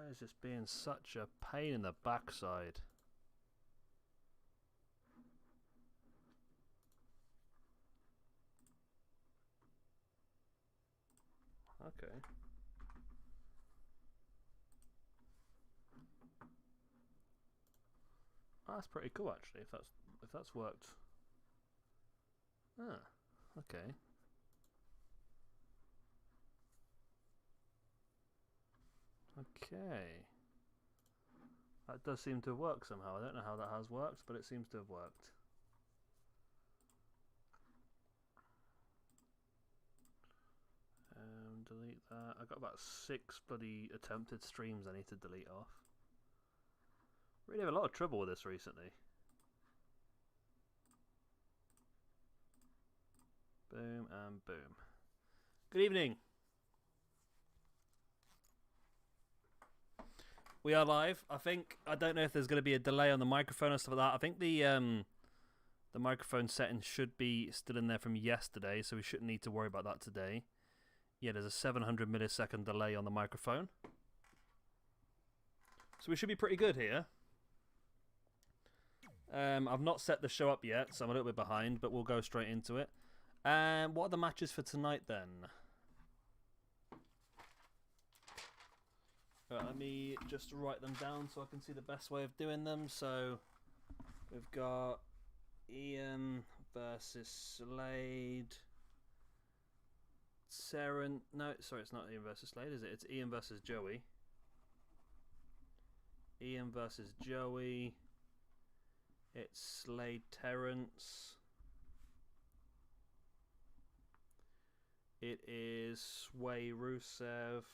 Why is this being such a pain in the backside? Okay. Oh, that's pretty cool actually, if that's worked. Ah, okay. Okay. That does seem to have worked somehow. I don't know how that has worked, but it seems to have worked. Delete that. I've got about 6 bloody attempted streams I need to delete off. Really have a lot of trouble with this recently. Boom and boom. Good evening. We are live. I don't know if there's going to be a delay on the microphone or stuff like that. I think the microphone settings should be still in there from yesterday, so we shouldn't need to worry about that today. Yeah, there's a 700 millisecond delay on the microphone. So we should be pretty good here. I've not set the show up yet, so I'm a little bit behind, but we'll go straight into it. What are the matches for tonight then? Right, let me just write them down so I can see the best way of doing them. So we've got Ian versus Slade. No, sorry, it's not Ian versus Slade, is it? It's Ian versus Joey. Ian versus Joey. It's Slade Terrance. It is SWE RUSEV.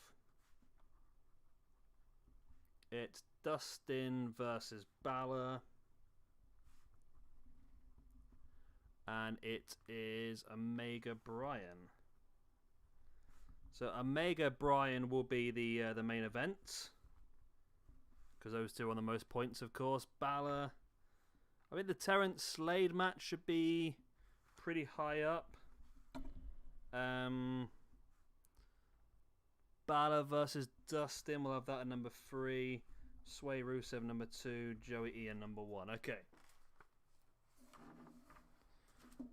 It's Dustin versus BÁLOR. And it is Omega BRYAN. So Omega BRYAN will be the main event, because those two are on the most points, of course. BÁLOR, I think the Terrance Slade match should be pretty high up. BÁLOR versus Dustin, we'll have that at number 3. SWE RUSEV number 2. Joey Ian number 1. Okay.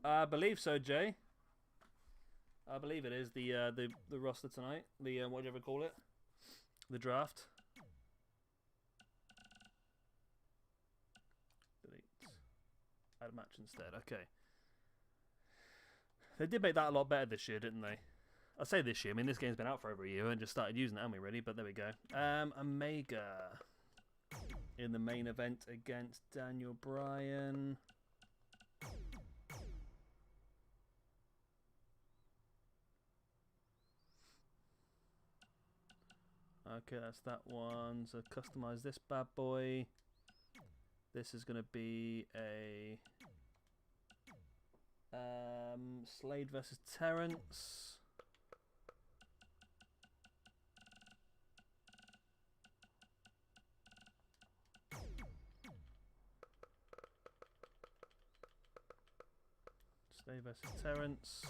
I believe so, Jay. I believe it is the roster tonight. The what do you ever call it? The draft. Delete. Add a match instead. Okay. They did make that a lot better this year, didn't they? I say this year. I mean, this game's been out for over a year and just started using it, haven't we? Really, but there we go. Omega in the main event against Daniel Bryan. Okay, that's that one. So customize this bad boy. This is going to be a Slade versus Terrance. Slade versus Terrance.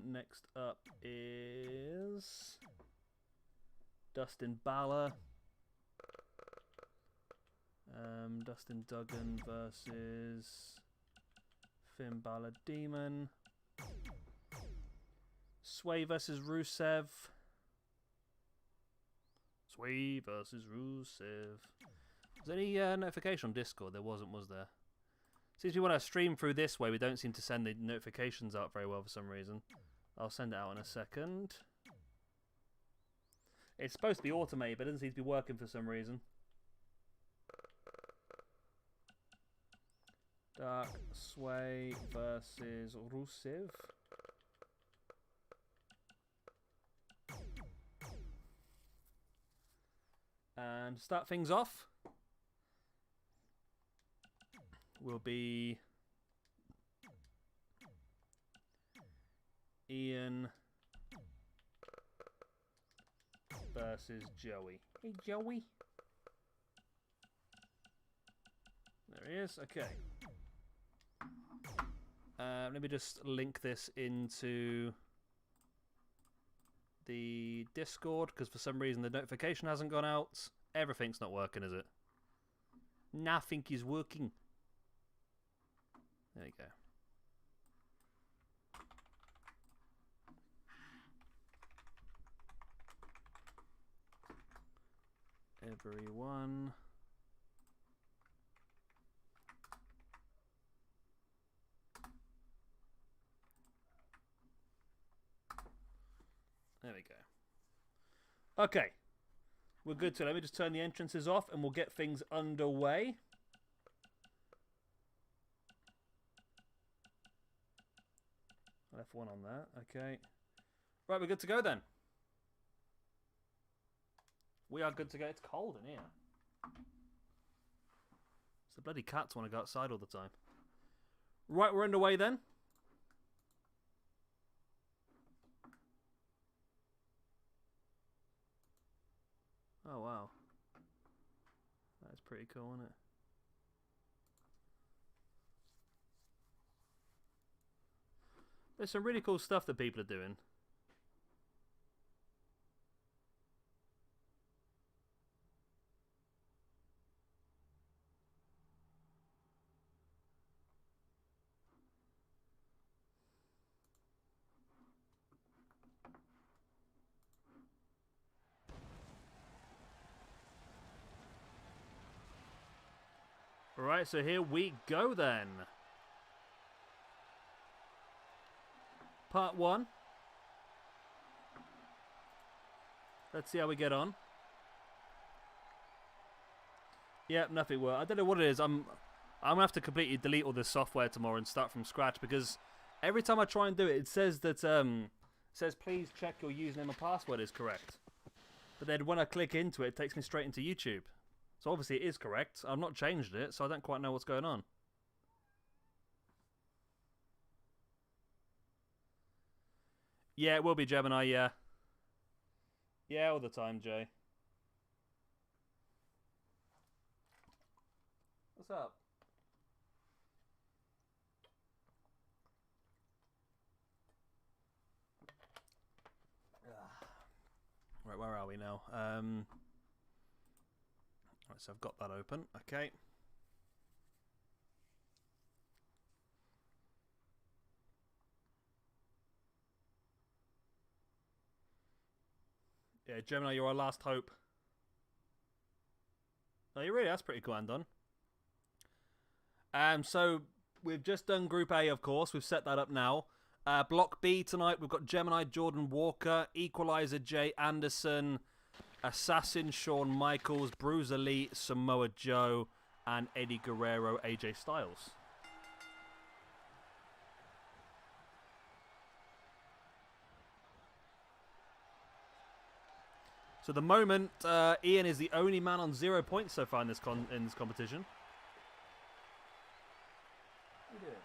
Next up is Dustin BÁLOR. Dustin Duggan versus Finn Balor Demon. SWE versus RUSEV. SWE versus RUSEV. Was there any notification on Discord? There wasn't, was there? Seems to be when I stream through this way, we don't seem to send the notifications out very well for some reason. I'll send it out in a second. It's supposed to be automated, but it doesn't seem to be working for some reason. Dark SWE versus RUSEV. And to start things off, will be Ian versus Joey. Hey, Joey. There he is. Okay. Let me just link this into the Discord, because for some reason the notification hasn't gone out. Everything's not working, is it? Nothing is working. There you go. Everyone. There we go. Okay. We're good to. Let me just turn the entrances off and we'll get things underway. F1 on that. Okay. Right, we're good to go then. We are good to go. It's cold in here. It's the bloody cats want to go outside all the time. Right, we're underway then. Oh, wow. That's pretty cool, isn't it? There's some really cool stuff that people are doing. Alright, so here we go then. Part 1. Let's see how we get on. Yep, nothing worked. I don't know what it is. I'm gonna have to completely delete all this software tomorrow and start from scratch, because every time I try and do it, it says that please check your username and password is correct. But then when I click into it, it takes me straight into YouTube. So obviously it is correct. I've not changed it, so I don't quite know what's going on. Yeah, it will be Gemini, yeah. Yeah, all the time, Jay. What's up? Right, where are we now? Right, so I've got that open. Okay. Yeah, Gemini, you're our last hope. Oh, you really? That's pretty cool, Andon. So we've just done Group A, of course. We've set that up now. Block B tonight, we've got Gemini, Jordan Walker, Equalizer, Jay Anderson, Assassin, Shawn Michaels, Bruiser Lee, Samoa Joe, and Eddie Guerrero, AJ Styles. So at the moment, Ian is the only man on 0 points so far in this competition. What are you doing?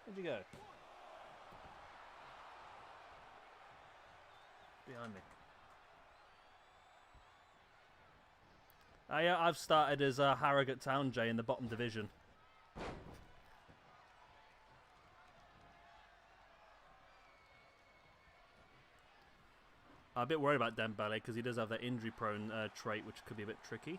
Where'd you go? Behind me. Yeah, I've started as Harrogate Town, Jay, in the bottom division. I'm a bit worried about Dembele because he does have that injury-prone trait, which could be a bit tricky.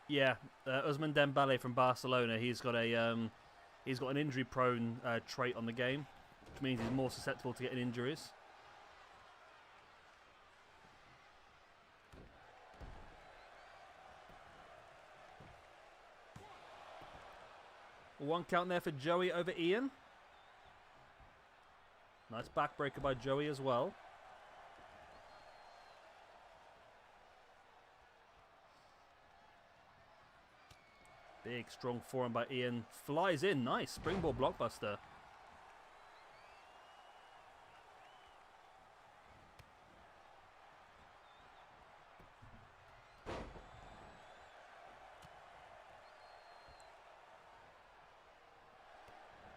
Yeah, Ousmane Dembele from Barcelona. He's got an injury-prone trait on the game, which means he's more susceptible to getting injuries. One count there for Joey over Ian. Nice backbreaker by Joey as well. Big, strong forehand by Ian. Flies in. Nice. Springboard blockbuster.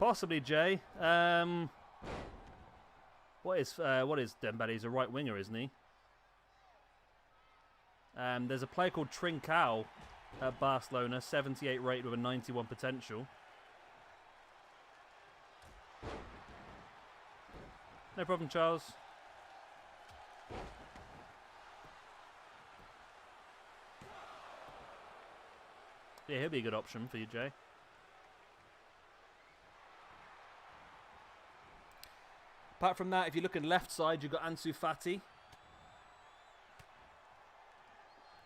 Possibly, Jay. What is Dembele? He's a right winger, isn't he? There's a player called Trincao at Barcelona, 78 rated with a 91 potential. No problem, Charles. Yeah, he'll be a good option for you, Jay. Apart from that, if you're looking left side, you've got Ansu Fati.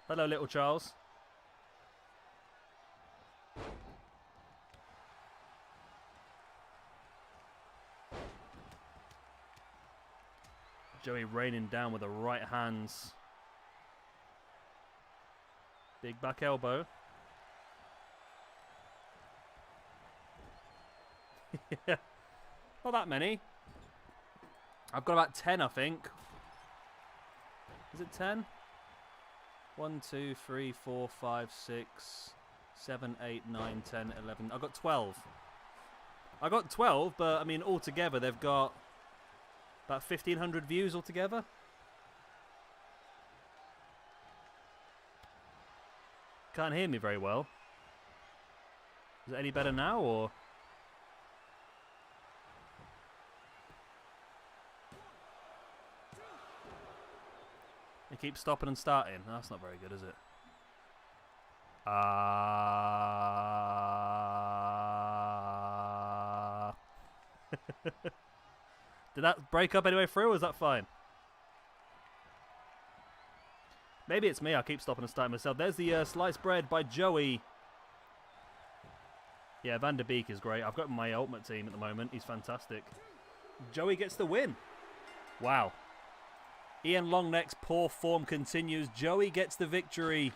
Hello, little Charles. Joey raining down with the right hands. Big back elbow. Yeah. Not that many. I've got about 10, I think. Is it 10? 1, 2, 3, 4, 5, 6, 7, 8, 9, 10, 11. I've got 12. I got 12, but I mean, altogether they've got about 1,500 views altogether. Can't hear me very well. Is it any better now, or? They keep stopping and starting. That's not very good, is it? Did that break up anyway through, or was that fine? Maybe it's me. I keep stopping and starting myself. There's the sliced bread by Joey. Yeah, Van der Beek is great. I've got him in my ultimate team at the moment. He's fantastic. Joey gets the win. Wow. Ian Longneck's poor form continues. Joey gets the victory.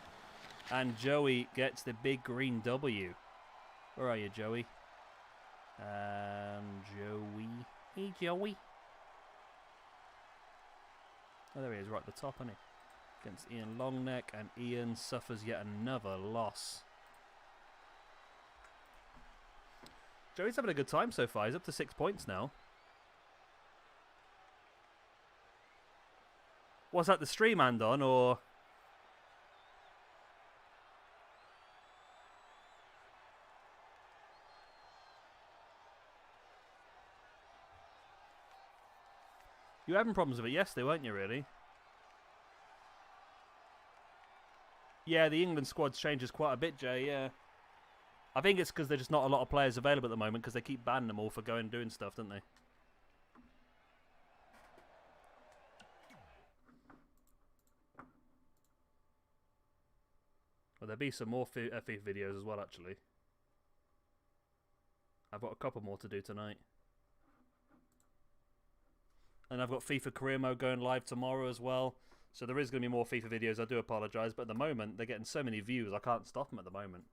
And Joey gets the big green W. Where are you, Joey? Joey. Hey, Joey. Oh, there he is, right at the top, isn't he? Against Ian Longneck, and Ian suffers yet another loss. Joey's having a good time so far. He's up to 6 points now. Was that the stream hand on, or? You were having problems with it yesterday, weren't you, really? Yeah, the England squad changes quite a bit, Jay, yeah. I think it's because there's just not a lot of players available at the moment because they keep banning them all for going and doing stuff, don't they? Well, there'll be some more FIFA videos as well, actually. I've got a couple more to do tonight. And I've got FIFA Career Mode going live tomorrow as well. So there is going to be more FIFA videos. I do apologise. But at the moment, they're getting so many views, I can't stop them at the moment.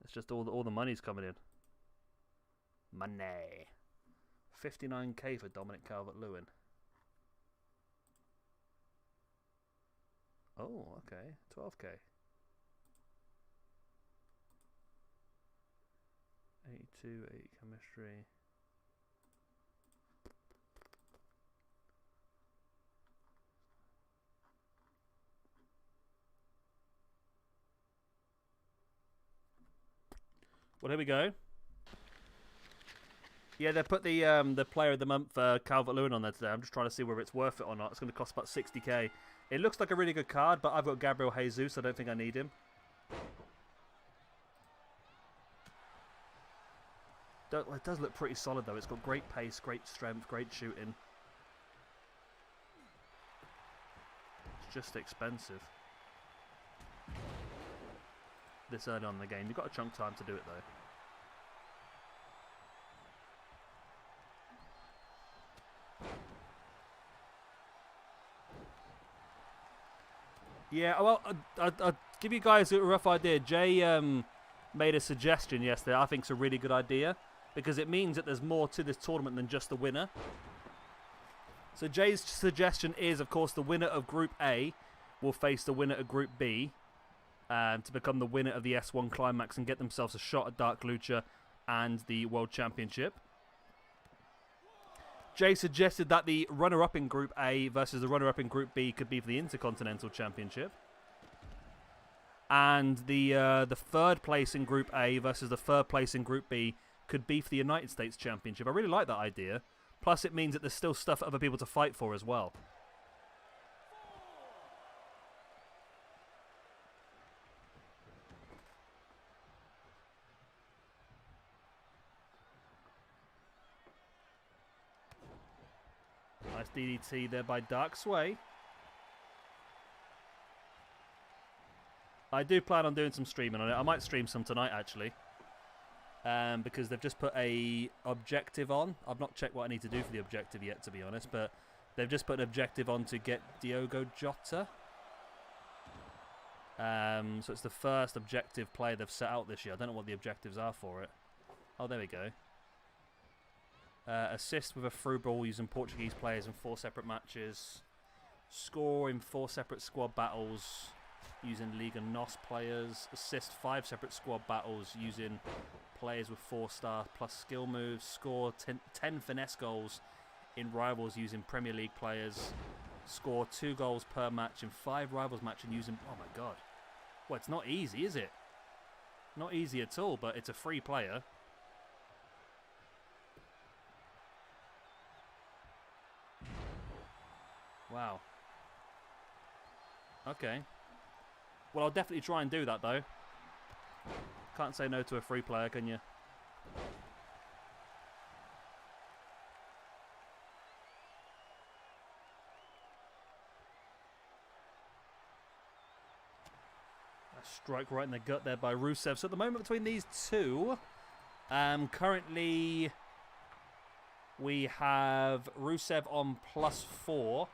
It's just all the money's coming in. Money. 59k for Dominic Calvert-Lewin. Oh, okay. 12k. 82, 8 chemistry. Well, here we go. Yeah, they put the player of the month Calvert-Lewin on there today. I'm just trying to see whether it's worth it or not. It's going to cost about 60k. It looks like a really good card, but I've got Gabriel Jesus. I don't think I need him. It does look pretty solid, though. It's got great pace, great strength, great shooting. It's just expensive. This early on in the game. You've got a chunk time to do it, though. Yeah, well, I'll give you guys a rough idea. Jay made a suggestion yesterday I think it's a really good idea because it means that there's more to this tournament than just the winner. So Jay's suggestion is, of course, the winner of Group A will face the winner of Group B. to become the winner of the S1 Climax and get themselves a shot at Dark Lucha and the World Championship. Jay suggested that the runner-up in Group A versus the runner-up in Group B could be for the Intercontinental Championship. And the third place in Group A versus the third place in Group B could be for the United States Championship. I really like that idea. Plus, it means that there's still stuff for other people to fight for as well. Nice DDT there by Dark SWE. I do plan on doing some streaming on it. I might stream some tonight, actually. Because they've just put a objective on. I've not checked what I need to do for the objective yet, to be honest. But they've just put an objective on to get Diogo Jota. So it's the first objective play they've set out this year. I don't know what the objectives are for it. Oh, there we go. Assist with a through ball using Portuguese players in 4 separate matches. Score in 4 separate squad battles using Liga NOS players. Assist 5 separate squad battles using players with 4-star plus skill moves. Score 10 finesse goals in rivals using Premier League players. Score 2 goals per match in 5 rivals matches using... Oh my god. Well, it's not easy, is it? Not easy at all, but it's a free player. Wow. Okay. Well, I'll definitely try and do that, though. Can't say no to a free player, can you? A strike right in the gut there by RUSEV. So at the moment between these two, currently we have RUSEV on +4.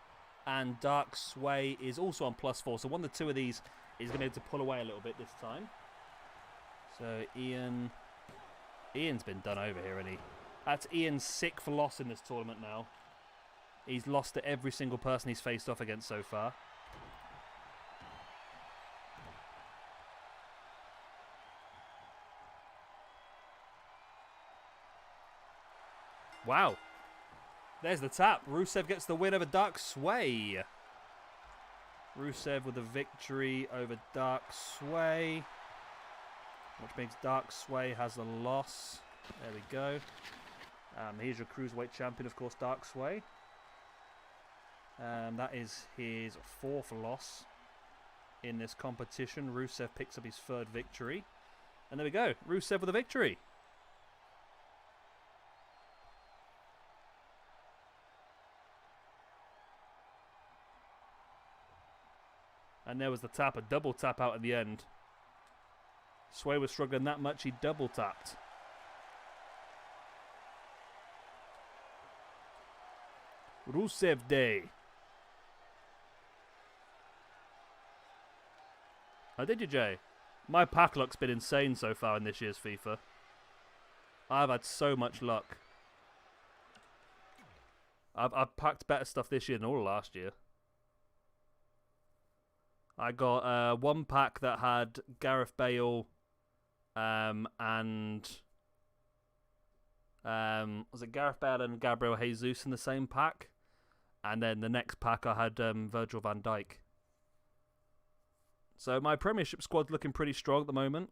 And Dark SWE is also on +4. So one of the two of these is going to be able to pull away a little bit this time. So Ian's been done over here, isn't he? That's Ian's 6th loss in this tournament now. He's lost to every single person he's faced off against so far. Wow. There's the tap. RUSEV gets the win over Dark SWE. RUSEV with a victory over Dark SWE. Which means Dark SWE has the loss. There we go. Here's your Cruiserweight champion, of course, Dark SWE. That is his 4th loss in this competition. RUSEV picks up his 3rd victory. And there we go. RUSEV with a victory. And there was the tap, a double tap out at the end. SWE was struggling that much, he double tapped. RUSEV Day. How did you, Jay? My pack luck's been insane so far in this year's FIFA. I've had so much luck. I've packed better stuff this year than all last year. I got one pack that had Gareth Bale and was it Gareth Bale and Gabriel Jesus in the same pack? And then the next pack I had Virgil van Dijk. So my Premiership squad's looking pretty strong at the moment.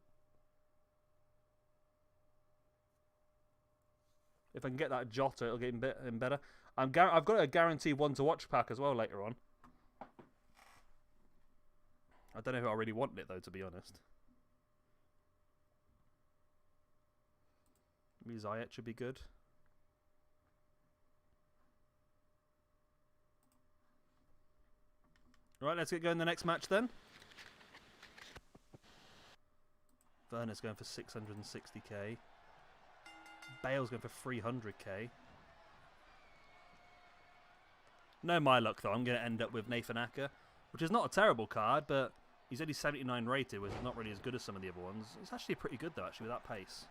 If I can get that Jota, it'll get even better. I've got a guaranteed one to watch pack as well later on. I don't know if I really wanted it, though, to be honest. Maybe Zayet should be good. Right, let's get going the next match, then. Werner's going for 660k. Bale's going for 300k. No my luck, though. I'm going to end up with Nathan Acker, which is not a terrible card, but... He's only 79 rated, which is not really as good as some of the other ones. It's actually pretty good, though, actually, with that pace.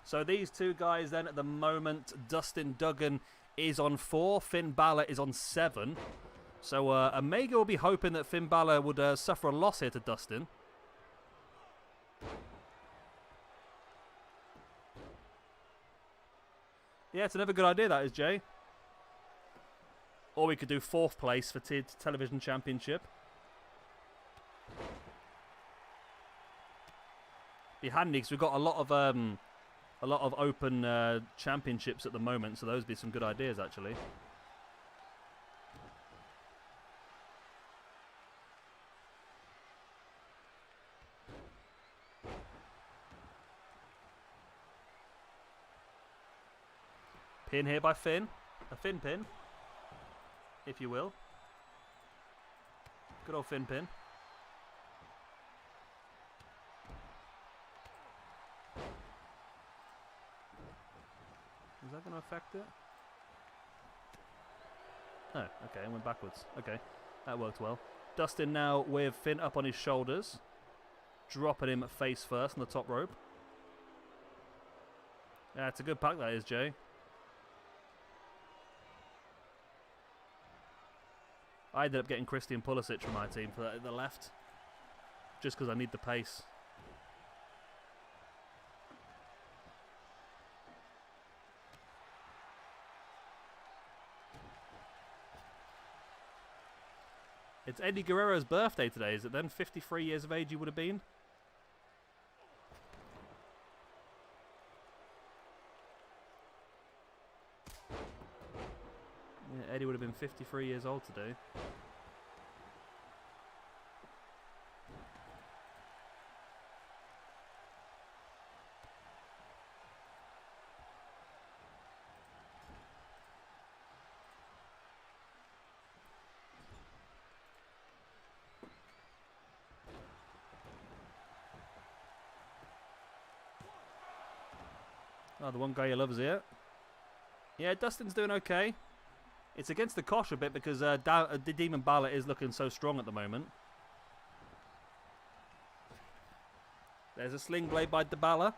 So these two guys, then, at the moment, Dustin Duggan is on 4. Finn Balor is on 7. So Omega will be hoping that Finn Balor would suffer a loss here to Dustin. Yeah, it's another good idea, that is, Jay. Or we could do 4th place for Television Championship. Be handy because we've got a lot of open championships at the moment, so those would be some good ideas actually. Pin here by Finn. A Finn pin, if you will. Good old Finn pin. Is that going to affect it? Oh, okay, it went backwards. Okay, that worked well. Dustin now with Finn up on his shoulders. Dropping him face first on the top rope. Yeah, it's a good pack, that is, Jay. I ended up getting Christian Pulisic from my team for the left. Just because I need the pace. It's Eddie Guerrero's birthday today, is it then? 53 years of age he would have been? Yeah, Eddie would have been 53 years old today. Oh, the one guy he loves here. Yeah, Dustin's doing okay. It's against the Kosh a bit because the Demon Balor is looking so strong at the moment. There's a sling blade by the Balor.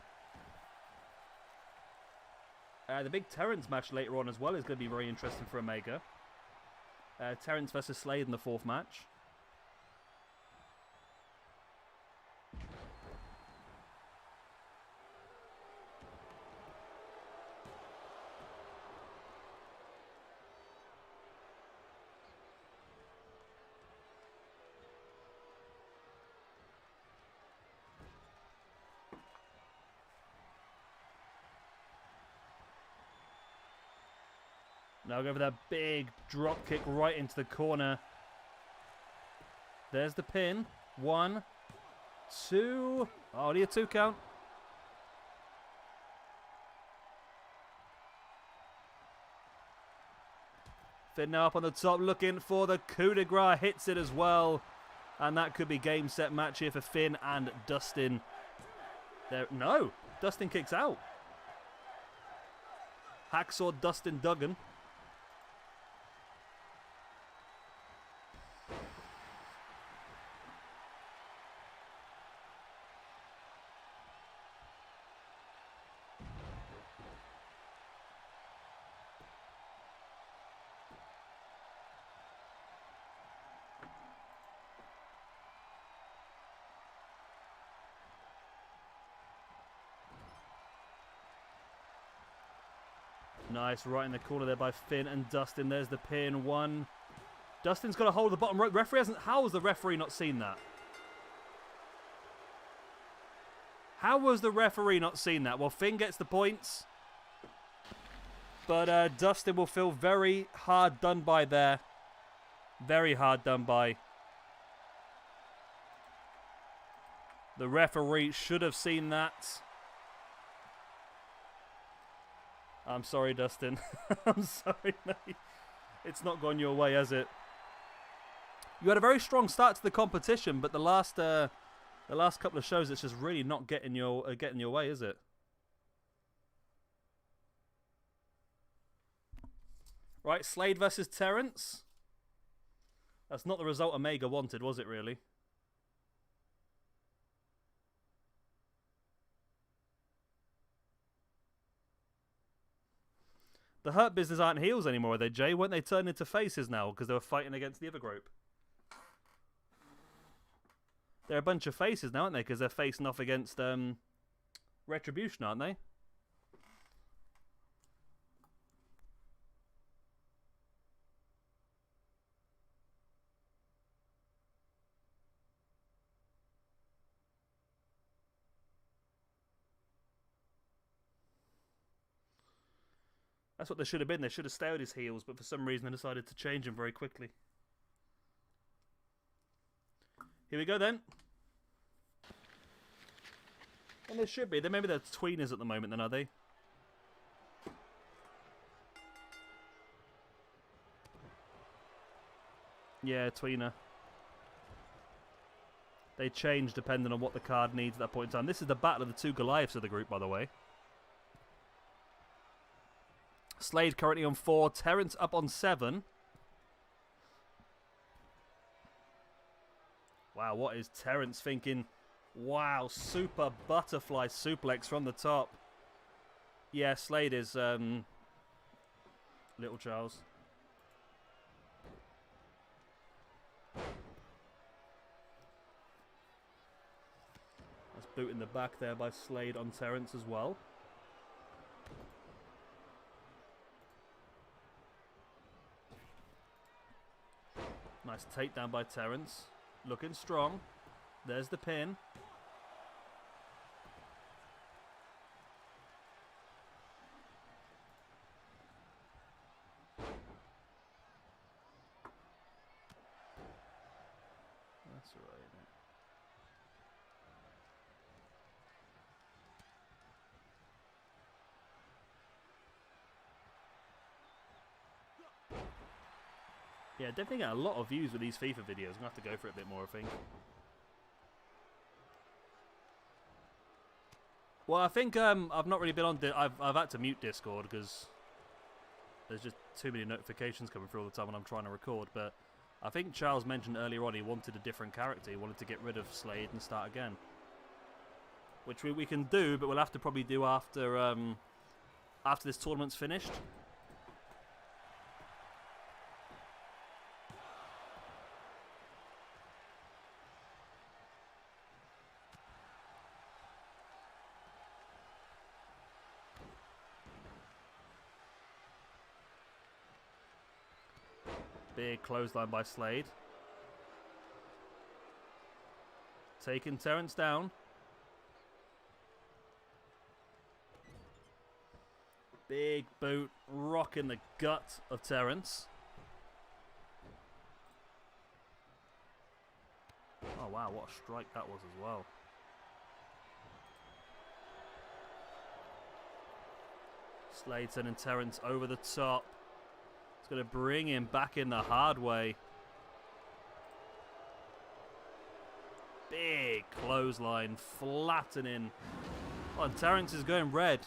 The big Terrance match later on as well is going to be very interesting for Omega. Terrance versus Slade in the 4th match. Now go for that big drop kick right into the corner. There's the pin. 1, 2. Oh, only a 2 count. Finn now up on the top looking for the coup de grace. Hits it as well. And that could be game, set, match here for Finn and Dustin. There, no, Dustin kicks out. Hacksaw Dustin Duggan. Nice, right in the corner there by Finn and Dustin. There's the pin. 1. Dustin's got to hold the bottom rope. Referee hasn't. How has the referee not seen that? How was the referee not seen that? Well, Finn gets the points. But Dustin will feel very hard done by there. Very hard done by. The referee should have seen that. I'm sorry, Dustin. I'm sorry, mate. It's not gone your way, has it? You had a very strong start to the competition, but the last couple of shows, it's just really not getting your way, is it? Right, Slade versus Terrance. That's not the result Omega wanted, was it, really? The Hurt Business aren't heels anymore, are they, Jay? Weren't they turned into faces now because they were fighting against the other group? They're a bunch of faces now, aren't they? Because they're facing off against Retribution, aren't they? That's what they should have been. They should have stayed as heels, but for some reason they decided to change them very quickly. Here we go then. And they should be. Maybe they're tweeners at the moment then, are they? Yeah, tweener. They change depending on what the card needs at that point in time. This is the battle of the two Goliaths of the group, by the way. Slade currently on 4. Terrance up on 7. Wow, what is Terrance thinking? Wow, super butterfly suplex from the top. Yeah, Slade is Little Charles. That's boot in the back there by Slade on Terrance as well. Nice takedown by Terrance. Looking strong. There's the pin. That's right. Yeah, definitely get a lot of views with these FIFA videos. I'm going to have to go for it a bit more, I think. Well, I think I've not really been on... I've had to mute Discord because there's just too many notifications coming through all the time when I'm trying to record. But I think Charles mentioned earlier on he wanted a different character. He wanted to get rid of Slade and start again. Which we can do, but we'll have to probably do after this tournament's finished. Big clothesline by Slade. Taking Terrance down. Big boot, rocking the gut of Terrance. Oh wow, what a strike that was as well. Slade sending Terrance over the top. It's going to bring him back in the hard way. Big clothesline, flattening. Oh, and Terrance is going red.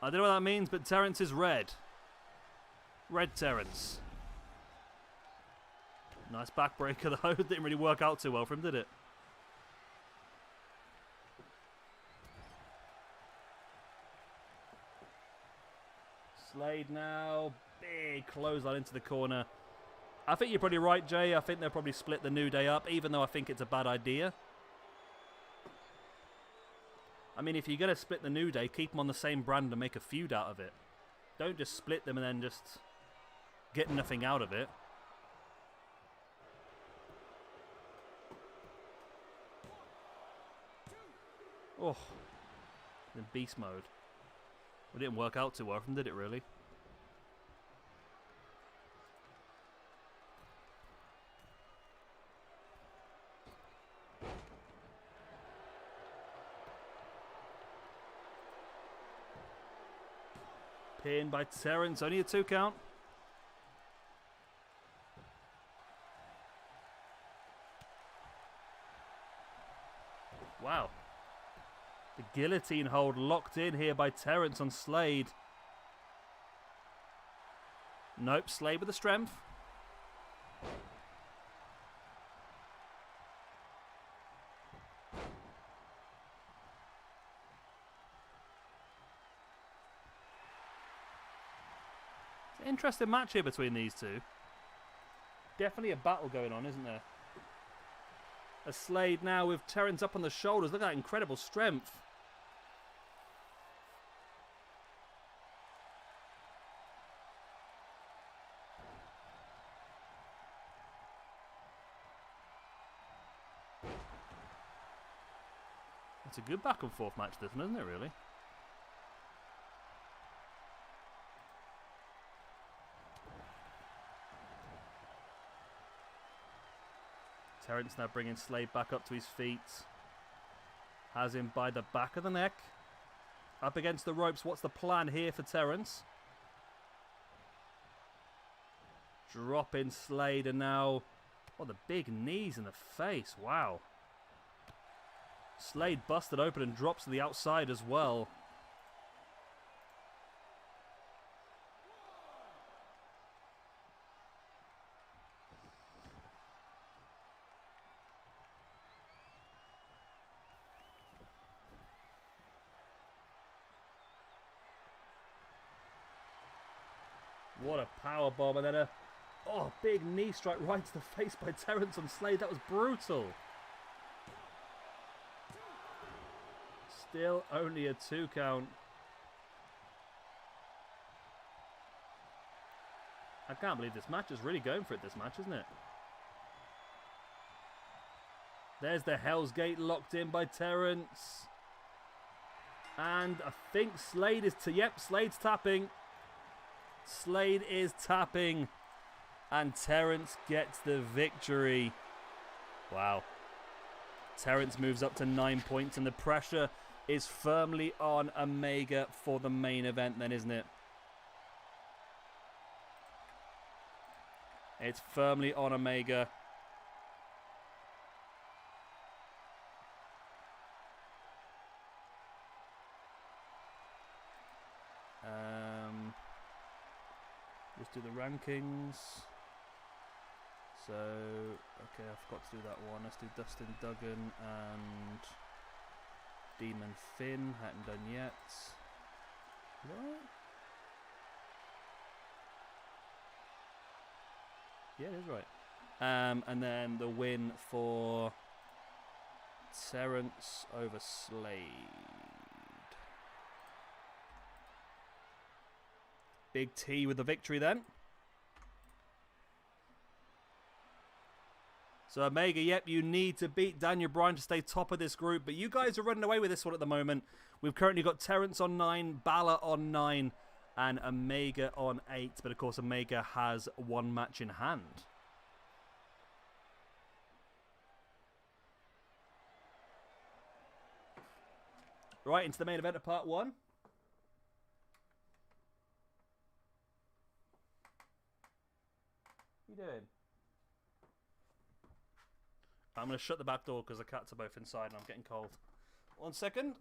I don't know what that means, but Terrance is red. Red Terrance. Nice backbreaker though. Didn't really work out too well for him, did it? Slade now. Big clothesline into the corner. I think you're probably right, Jay. I think they'll probably split the New Day up, even though I think it's a bad idea. I mean, if you're going to split the New Day, keep them on the same brand and make a feud out of it. Don't just split them and then just get nothing out of it. Oh, in beast mode. It didn't work out too well for them, did it really? Pinned by Terrance, only a 2 count. Wow. The guillotine hold locked in here by Terrance on Slade. Nope, Slade with the strength. Interesting match here between these two. Definitely a battle going on, isn't there? A Slade now with Terrance up on the shoulders. Look at that incredible strength. It's a good back and forth match, this one, isn't it, really? Terrance now bringing Slade back up to his feet. Has him by the back of the neck. Up against the ropes. What's the plan here for Terrance? Dropping Slade, and now... Oh, the big knees in the face. Wow. Slade busted open and drops to the outside as well. What a power bomb, and then a big knee strike right to the face by Terrance on Slade. That was brutal. Still only a 2 count. I can't believe this match is really going for it, this match, isn't it? There's the Hell's Gate locked in by Terrance. And I think Slade is... Yep, Slade's tapping. Slade is tapping. And Terrance gets the victory. Wow. Terrance moves up to 9 points, and the pressure is firmly on Omega for the main event then, isn't it? It's firmly on Omega. Just do the rankings. So, okay, I forgot to do that one. Let's do Dustin Duggan and Demon Finn. Hadn't done yet. Is that right? Yeah, it is right. And then the win for Terrance over Slade. Big T with the victory then. So Omega, yep, you need to beat Daniel Bryan to stay top of this group. But you guys are running away with this one at the moment. We've currently got Terrance on 9, BÁLOR on 9, and Omega on 8. But of course, Omega has one match in hand. Right, into the main event of part 1. What are you doing? I'm going to shut the back door because the cats are both inside and I'm getting cold. 1 second.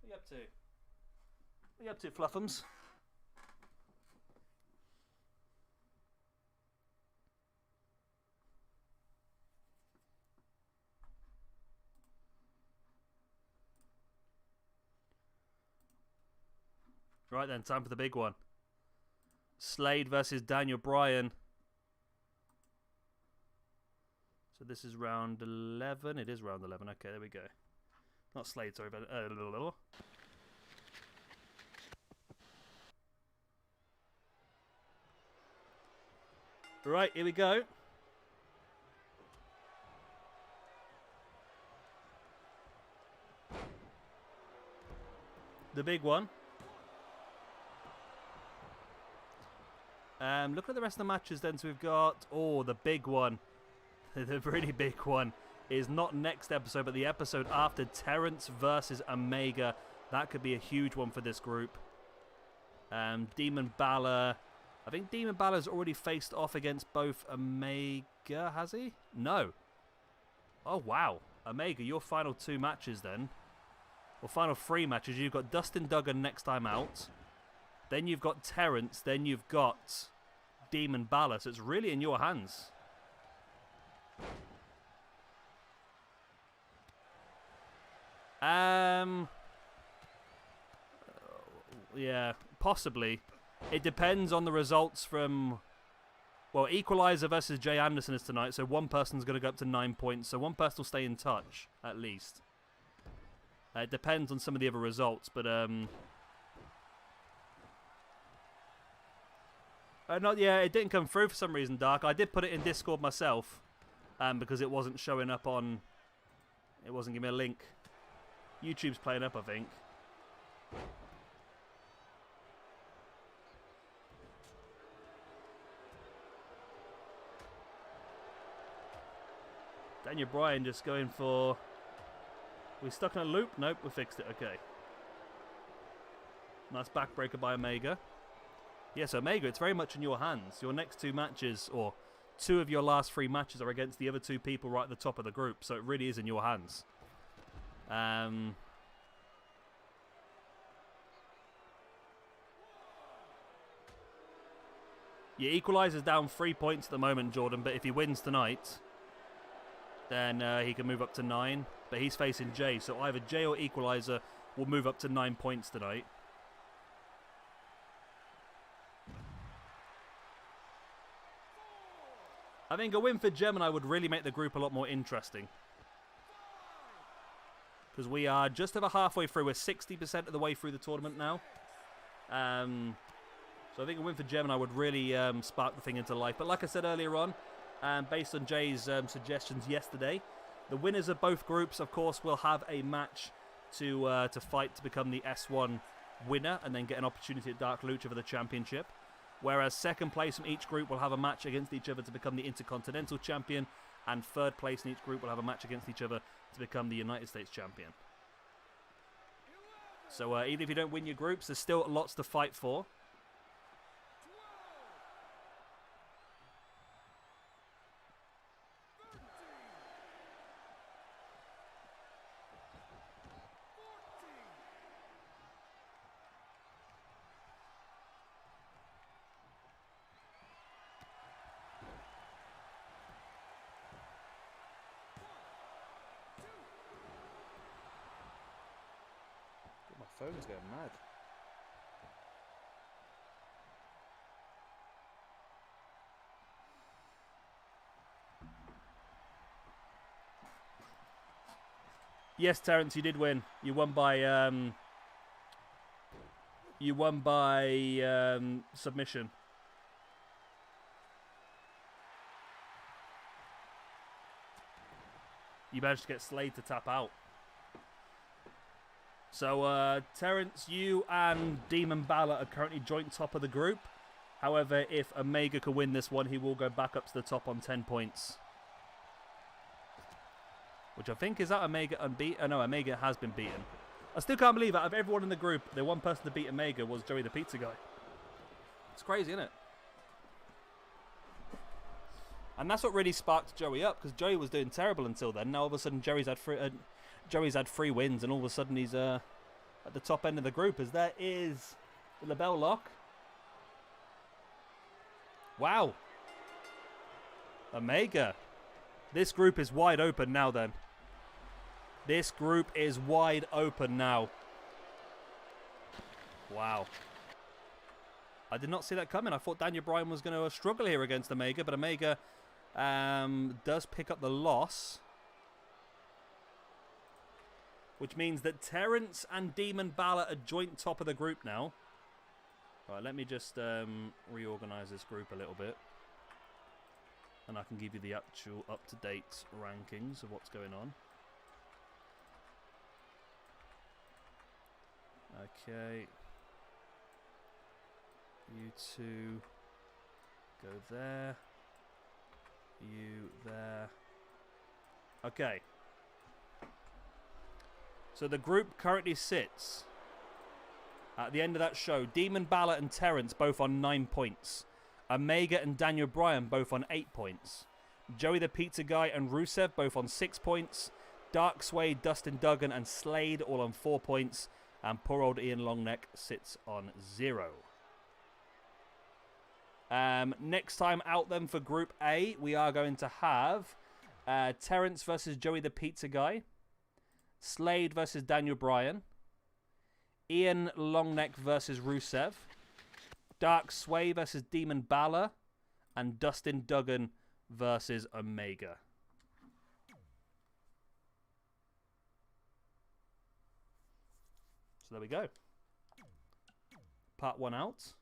What are you up to? What are you up to, Fluffums? Right then, time for the big one. Slade versus Daniel Bryan. So this is round 11. It is round 11. Okay, there we go. Not Slade, sorry, but Right, here we go. The big one. Look at the rest of the matches then. So we've got, the big one. The really big one is not next episode, but the episode after, Terrance versus Omega. That could be a huge one for this group. Demon Balor. I think Demon Balor's already faced off against both Omega, has he? No. Oh, wow. Omega, your final 2 matches then. Or final 3 matches. You've got Dustin Duggan next time out. Then you've got Terrance. Then you've got Demon Balor. So it's really in your hands. Yeah, possibly. It depends on the results from... Well, Equalizer versus Jay Anderson is tonight, so one person's going to go up to 9 points. So one person will stay in touch, at least. It depends on some of the other results, but... yeah, it didn't come through for some reason, Dark. I did put it in Discord myself, because it wasn't showing up on... It wasn't giving me a link. YouTube's playing up, I think. Daniel Bryan just going for... We stuck in a loop? Nope, we fixed it. Okay. Nice backbreaker by Omega. Yes, Omega, it's very much in your hands. Your next 2 matches, or 2 of your last 3 matches, are against the other 2 people right at the top of the group. So it really is in your hands. Yeah, Equalizer's down 3 points at the moment, Jordan. But if he wins tonight... then he can move up to 9. But he's facing Jay, so either Jay or Equalizer will move up to 9 points tonight. I think a win for Gemini would really make the group a lot more interesting. Because we are just over halfway through. We're 60% of the way through the tournament now. So I think a win for Gemini would really spark the thing into life. But like I said earlier on, based on Jay's suggestions yesterday, the winners of both groups, of course, will have a match to fight to become the S1 winner and then get an opportunity at Dark Lucha for the championship. Whereas second place from each group will have a match against each other to become the Intercontinental Champion, and third place in each group will have a match against each other to become the United States Champion. So even if you don't win your groups, there's still lots to fight for. My phone's going mad. Yes, Terrence, you did win. You won by submission. You managed to get Slade to tap out. So, Terrence, you and Demon Balor are currently joint top of the group. However, if Omega can win this one, he will go back up to the top on 10 points. Which I think is that Omega unbeaten. Oh, no, Omega has been beaten. I still can't believe out of everyone in the group, the one person to beat Omega was Joey the Pizza Guy. It's crazy, isn't it? And that's what really sparked Joey up, because Joey was doing terrible until then. Now all of a sudden Joey's had 3 wins, and all of a sudden he's at the top end of the group, as there is the LaBelle lock. Wow. Omega. This group is wide open now then. This group is wide open now. Wow. I did not see that coming. I thought Daniel Bryan was going to struggle here against Omega, but Omega does pick up the loss. Which means that Terrence and Demon Balor are joint top of the group now. Right, let me just reorganize this group a little bit. And I can give you the actual up-to-date rankings of what's going on. Okay. You two go there. You there. Okay. So the group currently sits at the end of that show. Demon Balor and Terrence both on 9 points. Omega and Daniel Bryan both on 8 points. Joey the Pizza Guy and Rusev both on 6 points. Dark SWE, Dustin Duggan and Slade all on 4 points. And poor old Ian Longneck sits on 0. Next time out then for Group A, we are going to have Terrence versus Joey the Pizza Guy. Slade versus Daniel Bryan. Ian Longneck versus Rusev. Dark SWE versus Demon Balor. And Dustin Duggan versus Omega. So there we go. Part 1 out.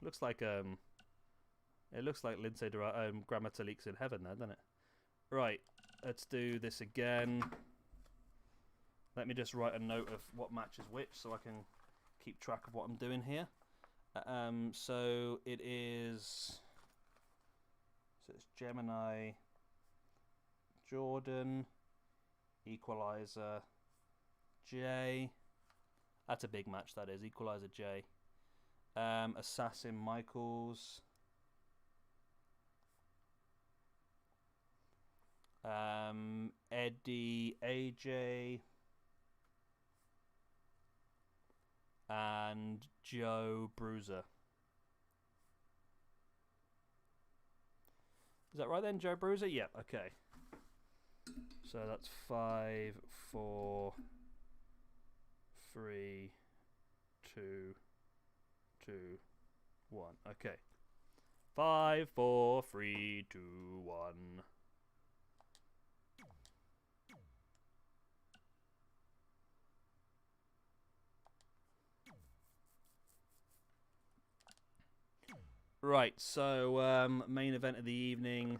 Looks like it looks like Lindsay Grammatalique's in heaven there, doesn't it? Right, let's do this again. Let me just write a note of what match is which so I can keep track of what I'm doing here. So it is. So it's Gemini, Jordan, Equalizer, J. That's a big match, that is. Equalizer J. Assassin Michaels. Eddie AJ. And Joe Bruiser. Is that right then, Joe Bruiser? Yeah, okay. So that's 5, 4, 3, 2, 2, 1. Okay. 5, 4, 3, 2, 1. Right, so main event of the evening,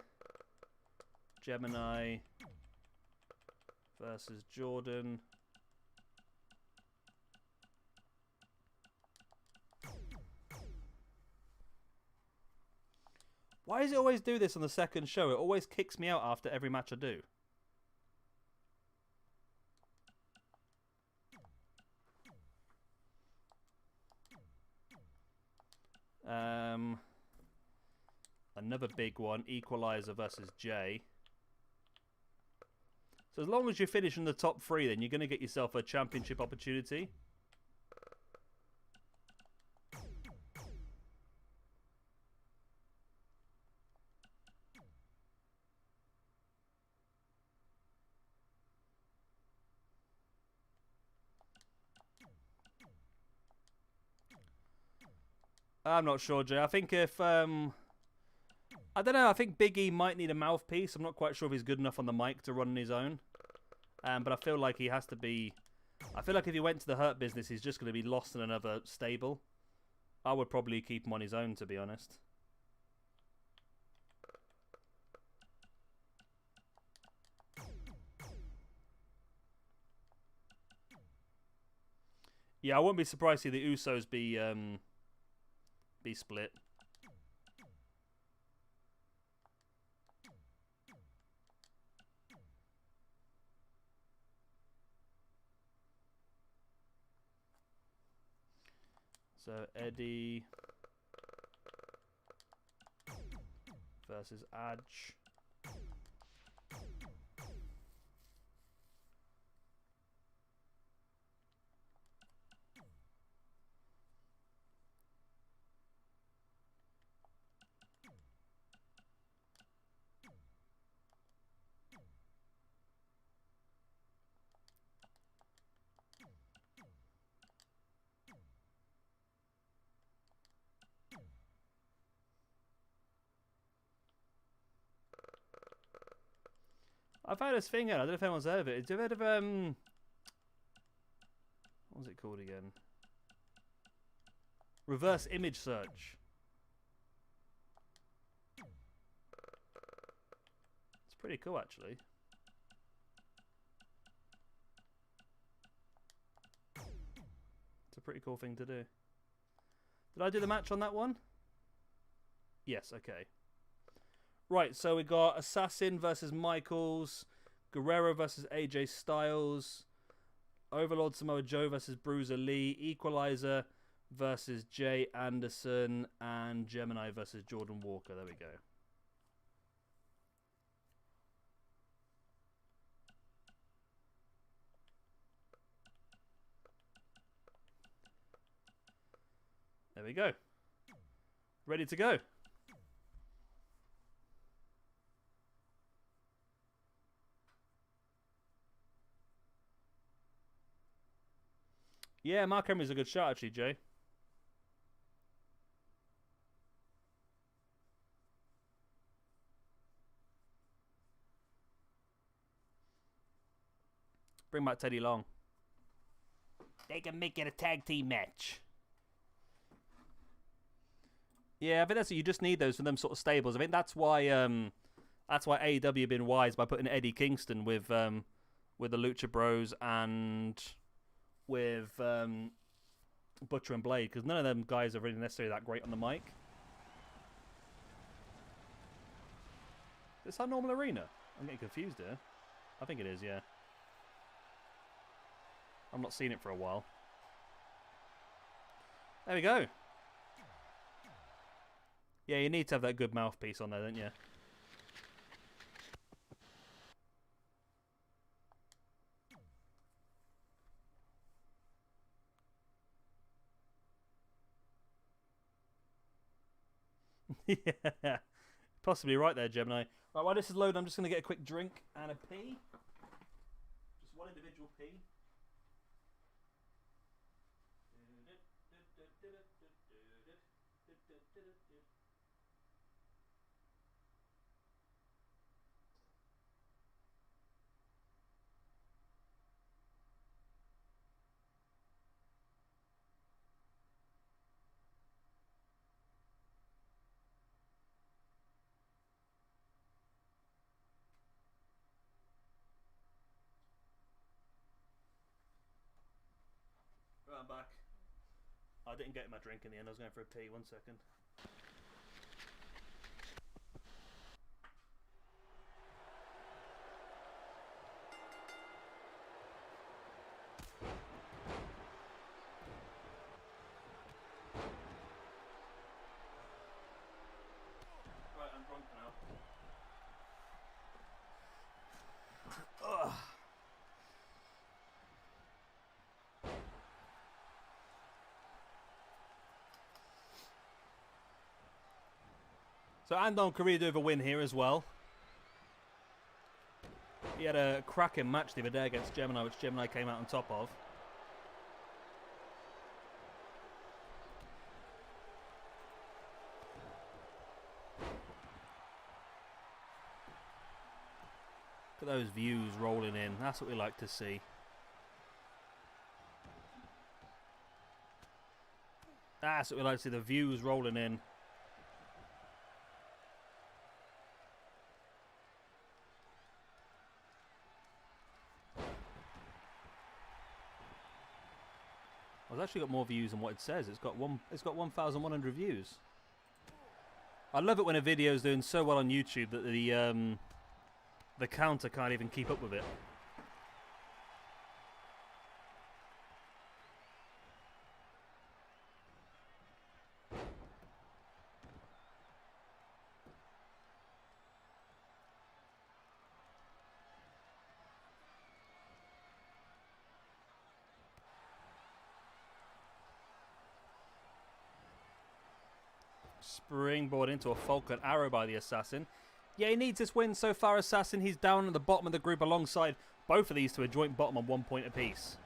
Gemini versus Jordan. Why does it always do this on the second show? It always kicks me out after every match I do. Another big one, Equalizer versus Jay. So as long as you finish in the top 3, then you're going to get yourself a championship opportunity. I'm not sure, Jay. I think if I don't know. I think Big E might need a mouthpiece. I'm not quite sure if he's good enough on the mic to run on his own. But I feel like he has to be. I feel like if he went to the Hurt Business, he's just going to be lost in another stable. I would probably keep him on his own, to be honest. Yeah, I wouldn't be surprised to see the Usos be split. So Eddie versus Edge. I've had this thing out. I don't know if anyone's heard of it. Have you heard of what was it called again? Reverse image search. It's pretty cool, actually. It's a pretty cool thing to do. Did I do the match on that one? Yes, okay. Right, so we got Assassin versus Michaels, Guerrero versus AJ Styles, Overlord Samoa Joe versus Bruiser Lee, Equalizer versus Jay Anderson, and Gemini versus Jordan Walker. There we go. There we go. Ready to go. Yeah, Mark Henry's a good shot, actually, Jay. Bring back Teddy Long. They can make it a tag team match. Yeah, I think that's it. You just need those for them sort of stables. I think that's why AEW have been wise by putting Eddie Kingston with the Lucha Bros and with Butcher and Blade, because none of them guys are really necessarily that great on the mic. Is this our normal arena? I'm getting confused here. I think it is, yeah. I've not seen it for a while. There we go. Yeah, you need to have that good mouthpiece on there, don't you? Yeah. Possibly right there, Gemini. Right, while this is loading, I'm just going to get a quick drink and a pee. Just one individual pee. Right, I'm back. I didn't get my drink in the end. I was going for a pee. 1 second. Right, I'm drunk now. Ugh. So Andon Carrillo with a win here as well. He had a cracking match the other day against Gemini, which Gemini came out on top of. Look at those views rolling in. That's what we like to see. That's what we like to see, the views rolling in. Well, it's actually got more views than what it says. It's got 1,100 views. I love it when a video is doing so well on YouTube that the counter can't even keep up with it. Springboard into a Falcon Arrow by the Assassin. Yeah, he needs this win so far, Assassin. He's down at the bottom of the group alongside both of these to a joint bottom on 1 point apiece.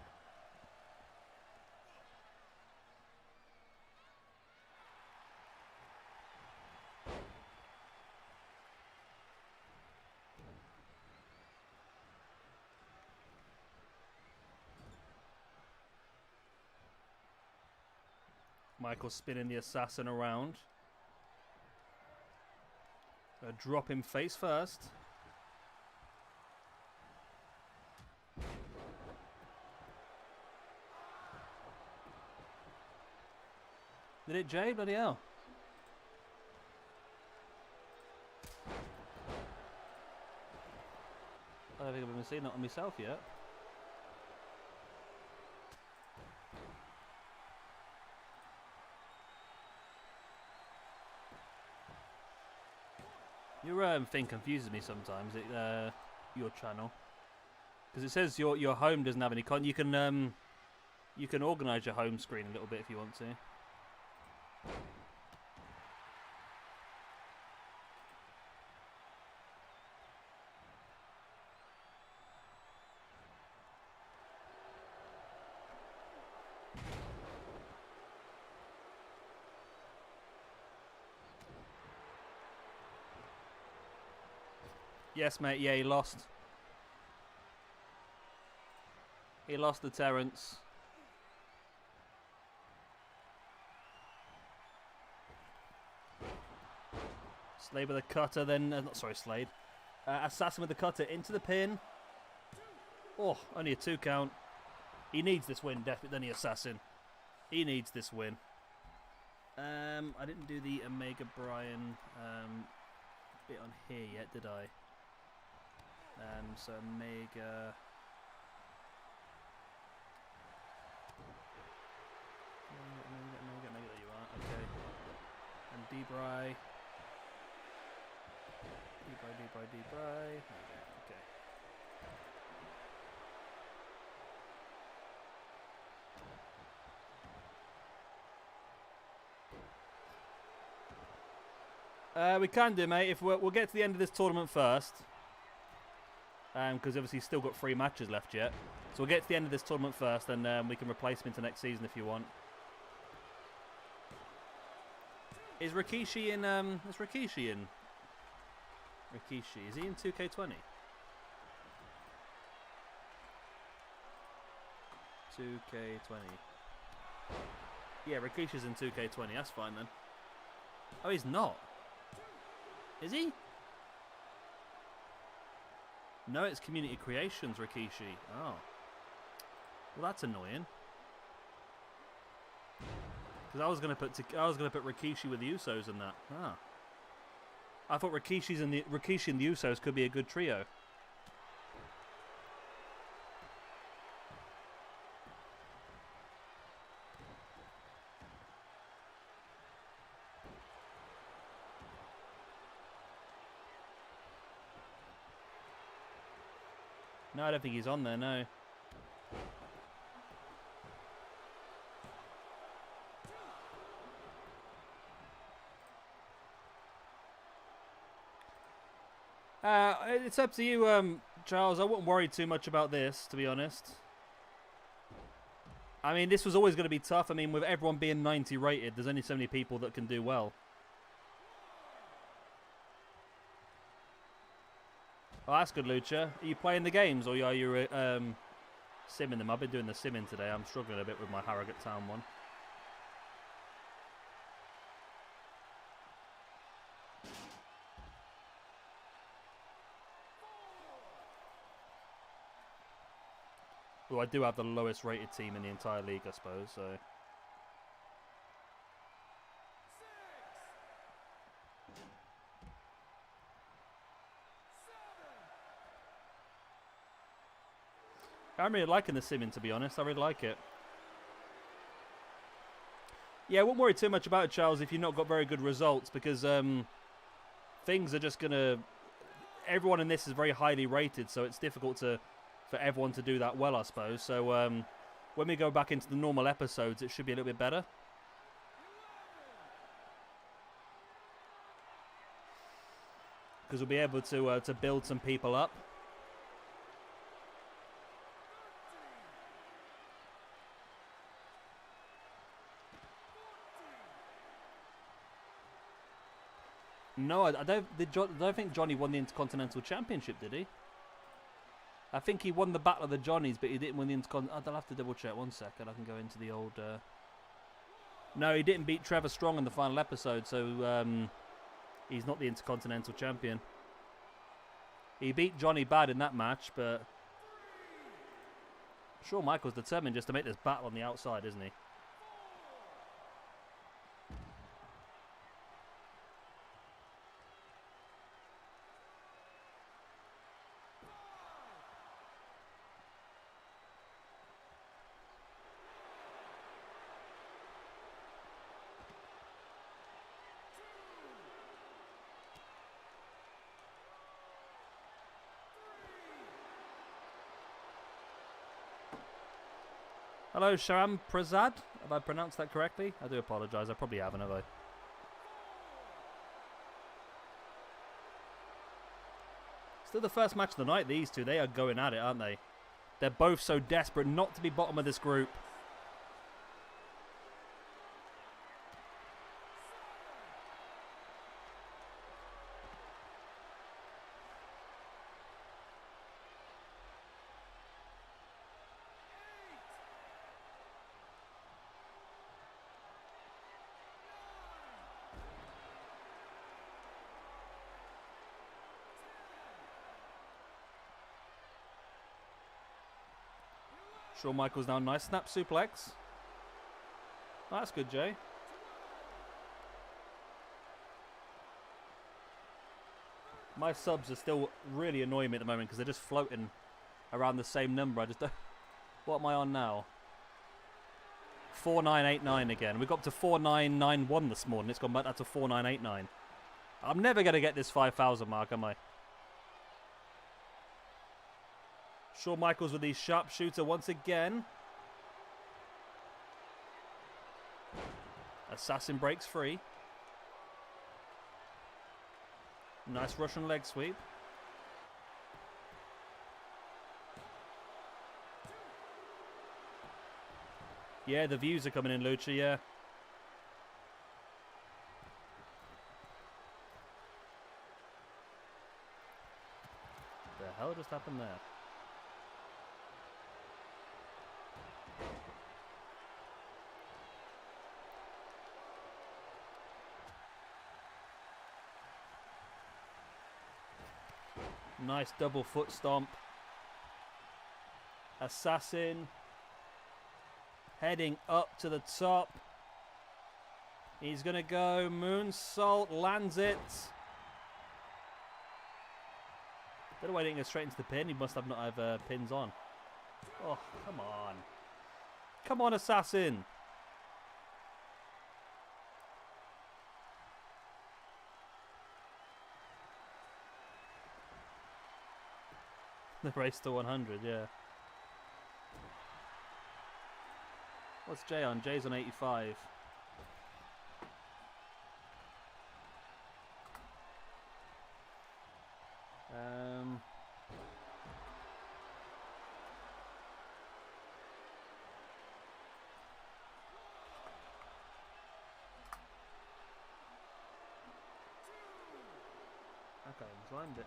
Michael spinning the Assassin around. Drop him face first. Did it, Jay? Bloody hell. I don't think I've even seen that on myself yet. Your thing confuses me sometimes. Your channel, because it says your home doesn't have any con. You can organise your home screen a little bit if you want to. Yes, mate. Yeah, he lost. He lost the Terrance. Slade with a cutter, then... not sorry, Slade. Assassin with the cutter into the pin. Oh, only a 2 count. He needs this win, definitely. Then the Assassin. He needs this win. I didn't do the Omega Bryan bit on here yet, did I? So Omega... Omega, there you are. Okay. And D-Bry. D-Bry. Okay. We can do, mate. If we'll get to the end of this tournament first, because obviously he's still got 3 matches left yet. So we'll get to the end of this tournament first, and we can replace him into next season if you want. Is Rikishi in? Is Rikishi in? Rikishi, is he in 2K20? 2K20. Yeah, Rikishi's in 2K20. That's fine then. Oh, he's not. Is he? No, it's Community Creations, Rikishi. Oh. Well, that's annoying. Because I was gonna put Rikishi with the Usos in that. Ah. I thought Rikishi and the Usos could be a good trio. No, I don't think he's on there, no. It's up to you, Charles. I wouldn't worry too much about this, to be honest. I mean, this was always going to be tough. I mean, with everyone being 90 rated, there's only so many people that can do well. Oh, that's good, Lucha. Are you playing the games, or are you simming them? I've been doing the simming today. I'm struggling a bit with my Harrogate Town one. Well, I do have the lowest rated team in the entire league, I suppose, so... I'm really liking the simming, to be honest. I really like it. Yeah, I wouldn't worry too much about it, Charles, if you've not got very good results, because things are just going to... Everyone in this is very highly rated, so it's difficult for everyone to do that well, I suppose. So when we go back into the normal episodes, it should be a little bit better. Because we'll be able to build some people up. No, I don't think Johnny won the Intercontinental Championship, did he? I think he won the Battle of the Johnnies, but he didn't win the Intercontinental... I'll have to double check. 1 second. I can go into the old... No, he didn't beat Trevor Strong in the final episode, so he's not the Intercontinental Champion. He beat Johnny Bad in that match, but... Shawn Michaels determined just to make this battle on the outside, isn't he? Hello, Sharam Prasad. Have I pronounced that correctly? I do apologise. I probably haven't, have I? Still the first match of the night, these two. They are going at it, aren't they? They're both so desperate not to be bottom of this group. Shawn Michaels now. Nice snap suplex. Oh, that's good, Jay. My subs are still really annoying me at the moment because they're just floating around the same number. I just don't... What am I on now? 4989 again. We got up to 4991 this morning. It's gone back up to 4989. I'm never going to get this 5,000 mark, am I? Shawn Michaels with the sharpshooter once again. Assassin breaks free. Nice Russian leg sweep. Yeah, the views are coming in, Lucha, yeah. The hell just happened there? Nice double foot stomp. Assassin. Heading up to the top. He's going to go moonsault. Lands it. Don't know why he didn't go straight into the pin. He must have not have pins on. Oh, come on. Come on, Assassin. The race to 100, yeah. What's Jay on? Jay's on 85. Okay, climbed it.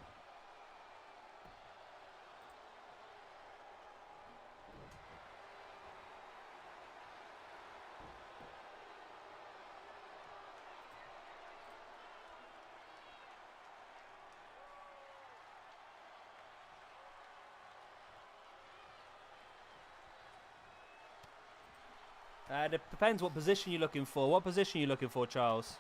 It depends what position you're looking for. What position are you looking for, Charles?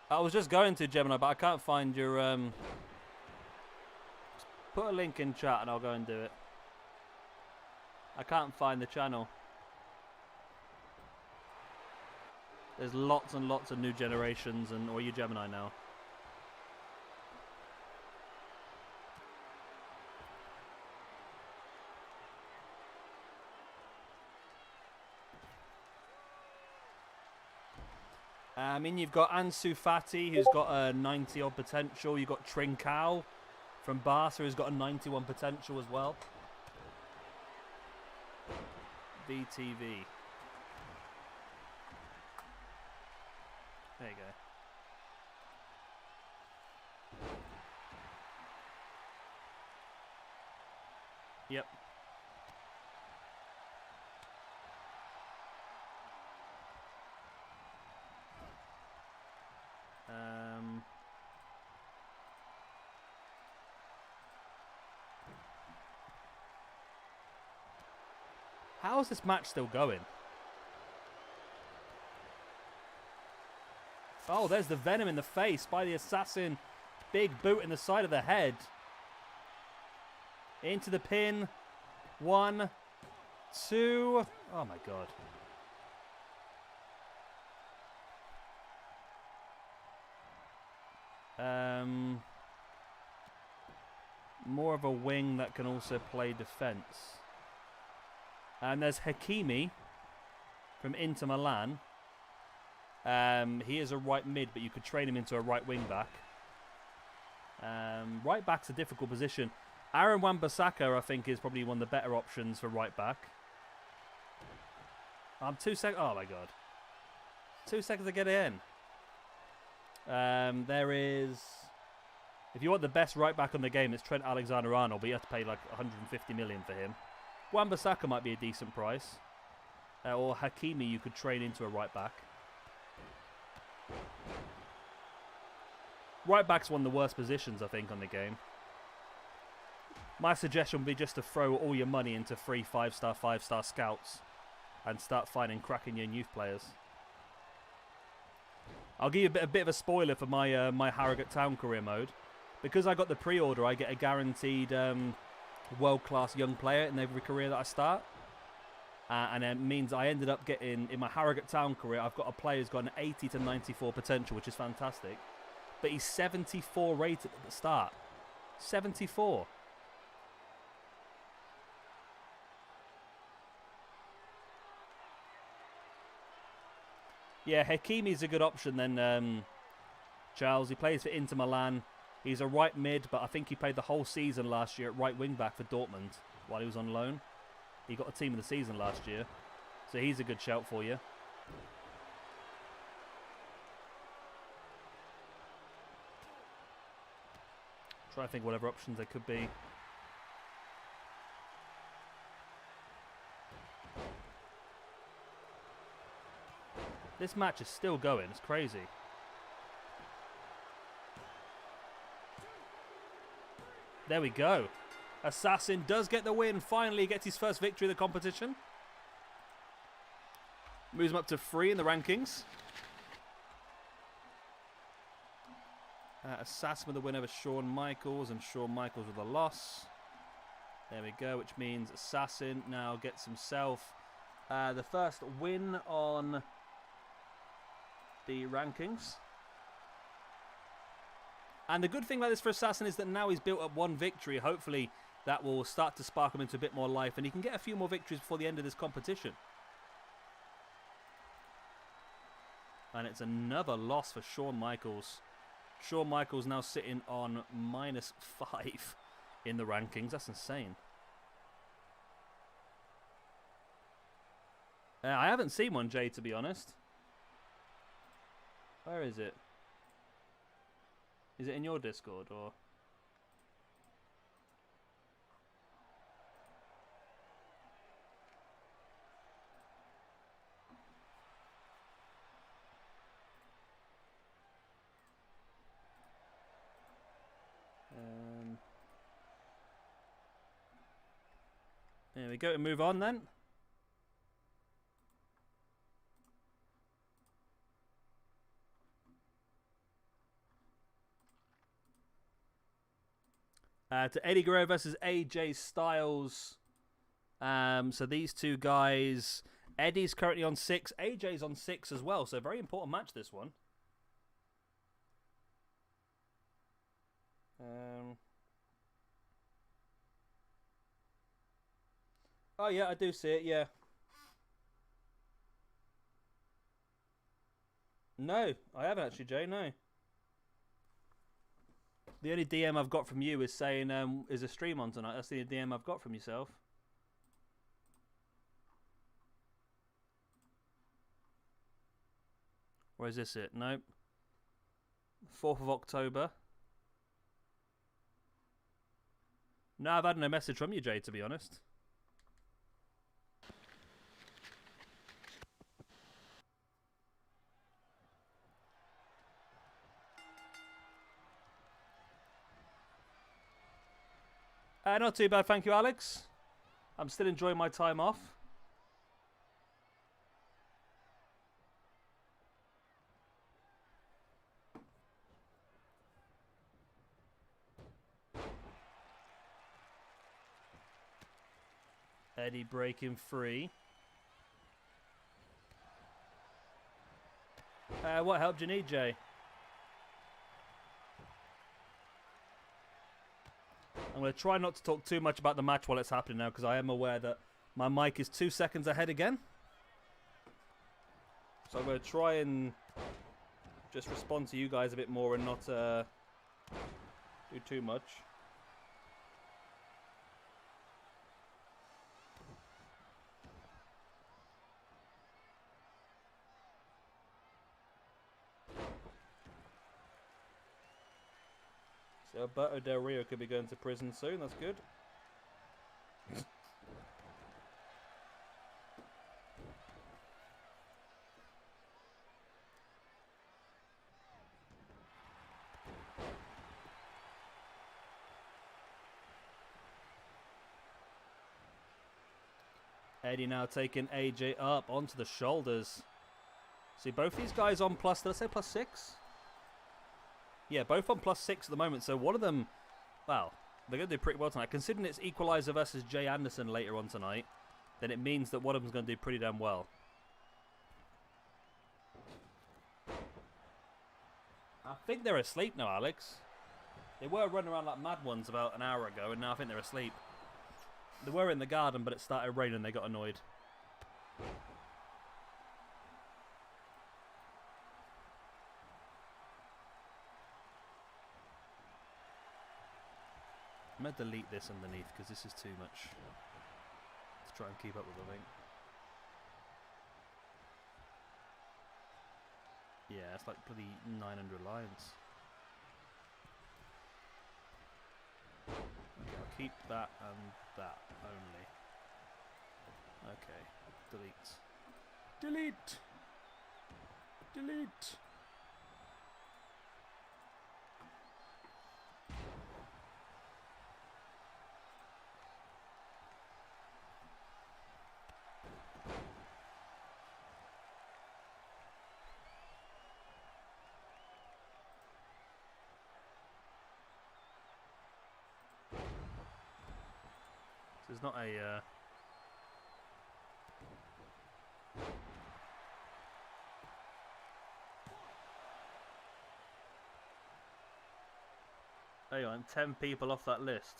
I was just going to, Gemini, but I can't find your... Put a link in chat and I'll go and do it. I can't find the channel. There's lots and lots of new generations, and or you Gemini now. I mean, you've got Ansu Fati, who's got a 90-odd potential. You've got Trincao from Barca, who's got a 91 potential as well. VTV. There you go. Yep. How is this match still going? Oh, there's the venom in the face by the Assassin. Big boot in the side of the head. Into the pin. 1, 2. Oh my god. More of a wing that can also play defense. And there's Hakimi from Inter Milan. He is a right mid, but you could train him into a right wing back. Right back's a difficult position. Aaron Wan-Bissaka, I think, is probably one of the better options for right back. I'm 2 seconds. Oh my god. 2 seconds to get it in. There is... If you want the best right back on the game, it's Trent Alexander-Arnold, but you have to pay like 150 million for him. Wan-Bissaka might be a decent price. Or Hakimi, you could train into a right back. Right back's one of the worst positions, I think, on the game. My suggestion would be just to throw all your money into 3 5-star scouts and start finding cracking young youth players. I'll give you a bit of a spoiler for my my Harrogate Town career mode. Because I got the pre-order, I get a guaranteed world-class young player in every career that I start. And it means I ended up getting, in my Harrogate Town career, I've got a player who's got an 80 to 94 potential, which is fantastic. But he's 74 rated at the start. 74. Yeah, Hakimi's a good option then, Charles. He plays for Inter Milan. He's a right mid, but I think he played the whole season last year at right wing back for Dortmund while he was on loan. He got a team of the season last year. So he's a good shout for you. Try to think whatever options there could be. This match is still going. It's crazy. There we go. Assassin does get the win. Finally gets his first victory of the competition. Moves him up to 3 in the rankings. Assassin with the win over Shawn Michaels, and Shawn Michaels with a loss. There we go, which means Assassin now gets himself the first win on the rankings. And the good thing about this for Assassin is that now he's built up 1 victory. Hopefully that will start to spark him into a bit more life, and he can get a few more victories before the end of this competition. And it's another loss for Shawn Michaels. Shawn Michaels now sitting on -5 in the rankings. That's insane. I haven't seen one, Jay, to be honest. Where is it? Is it in your Discord or? There we go. To move on then. To Eddie Guerrero versus AJ Styles. So these two guys, Eddie's currently on 6, AJ's on 6 as well. So very important match, this one. Oh yeah, I do see it. Yeah. No, I haven't actually, Jay. No. The only DM I've got from you is saying, is a stream on tonight. That's the DM I've got from yourself. Or is this it? Nope. 4th of October. No, I've had no message from you, Jay, to be honest. Not too bad, thank you, Alex. I'm still enjoying my time off. Eddie breaking free. What help do you need, Jay? I'm going to try not to talk too much about the match while it's happening now, because I am aware that my mic is 2 seconds ahead again. So I'm going to try and just respond to you guys a bit more and not do too much. So Alberto Del Rio could be going to prison soon. That's good. Eddie now taking AJ up onto the shoulders. See, both these guys on plus, did I say plus 6? Yeah, both on plus 6 at the moment. So one of them, well, they're going to do pretty well tonight. Considering it's Equalizer versus Jay Anderson later on tonight, then it means that one of them's going to do pretty damn well. I think they're asleep now, Alex. They were running around like mad ones about an hour ago, and now I think they're asleep. They were in the garden, but it started raining and they got annoyed. I'm going to delete this underneath because this is too much to try and keep up with, I think. Yeah, it's like bloody 900 lines. Okay, I'll keep that and that only. Okay, delete. Delete! Delete! There's not a there you are, 10 people off that list.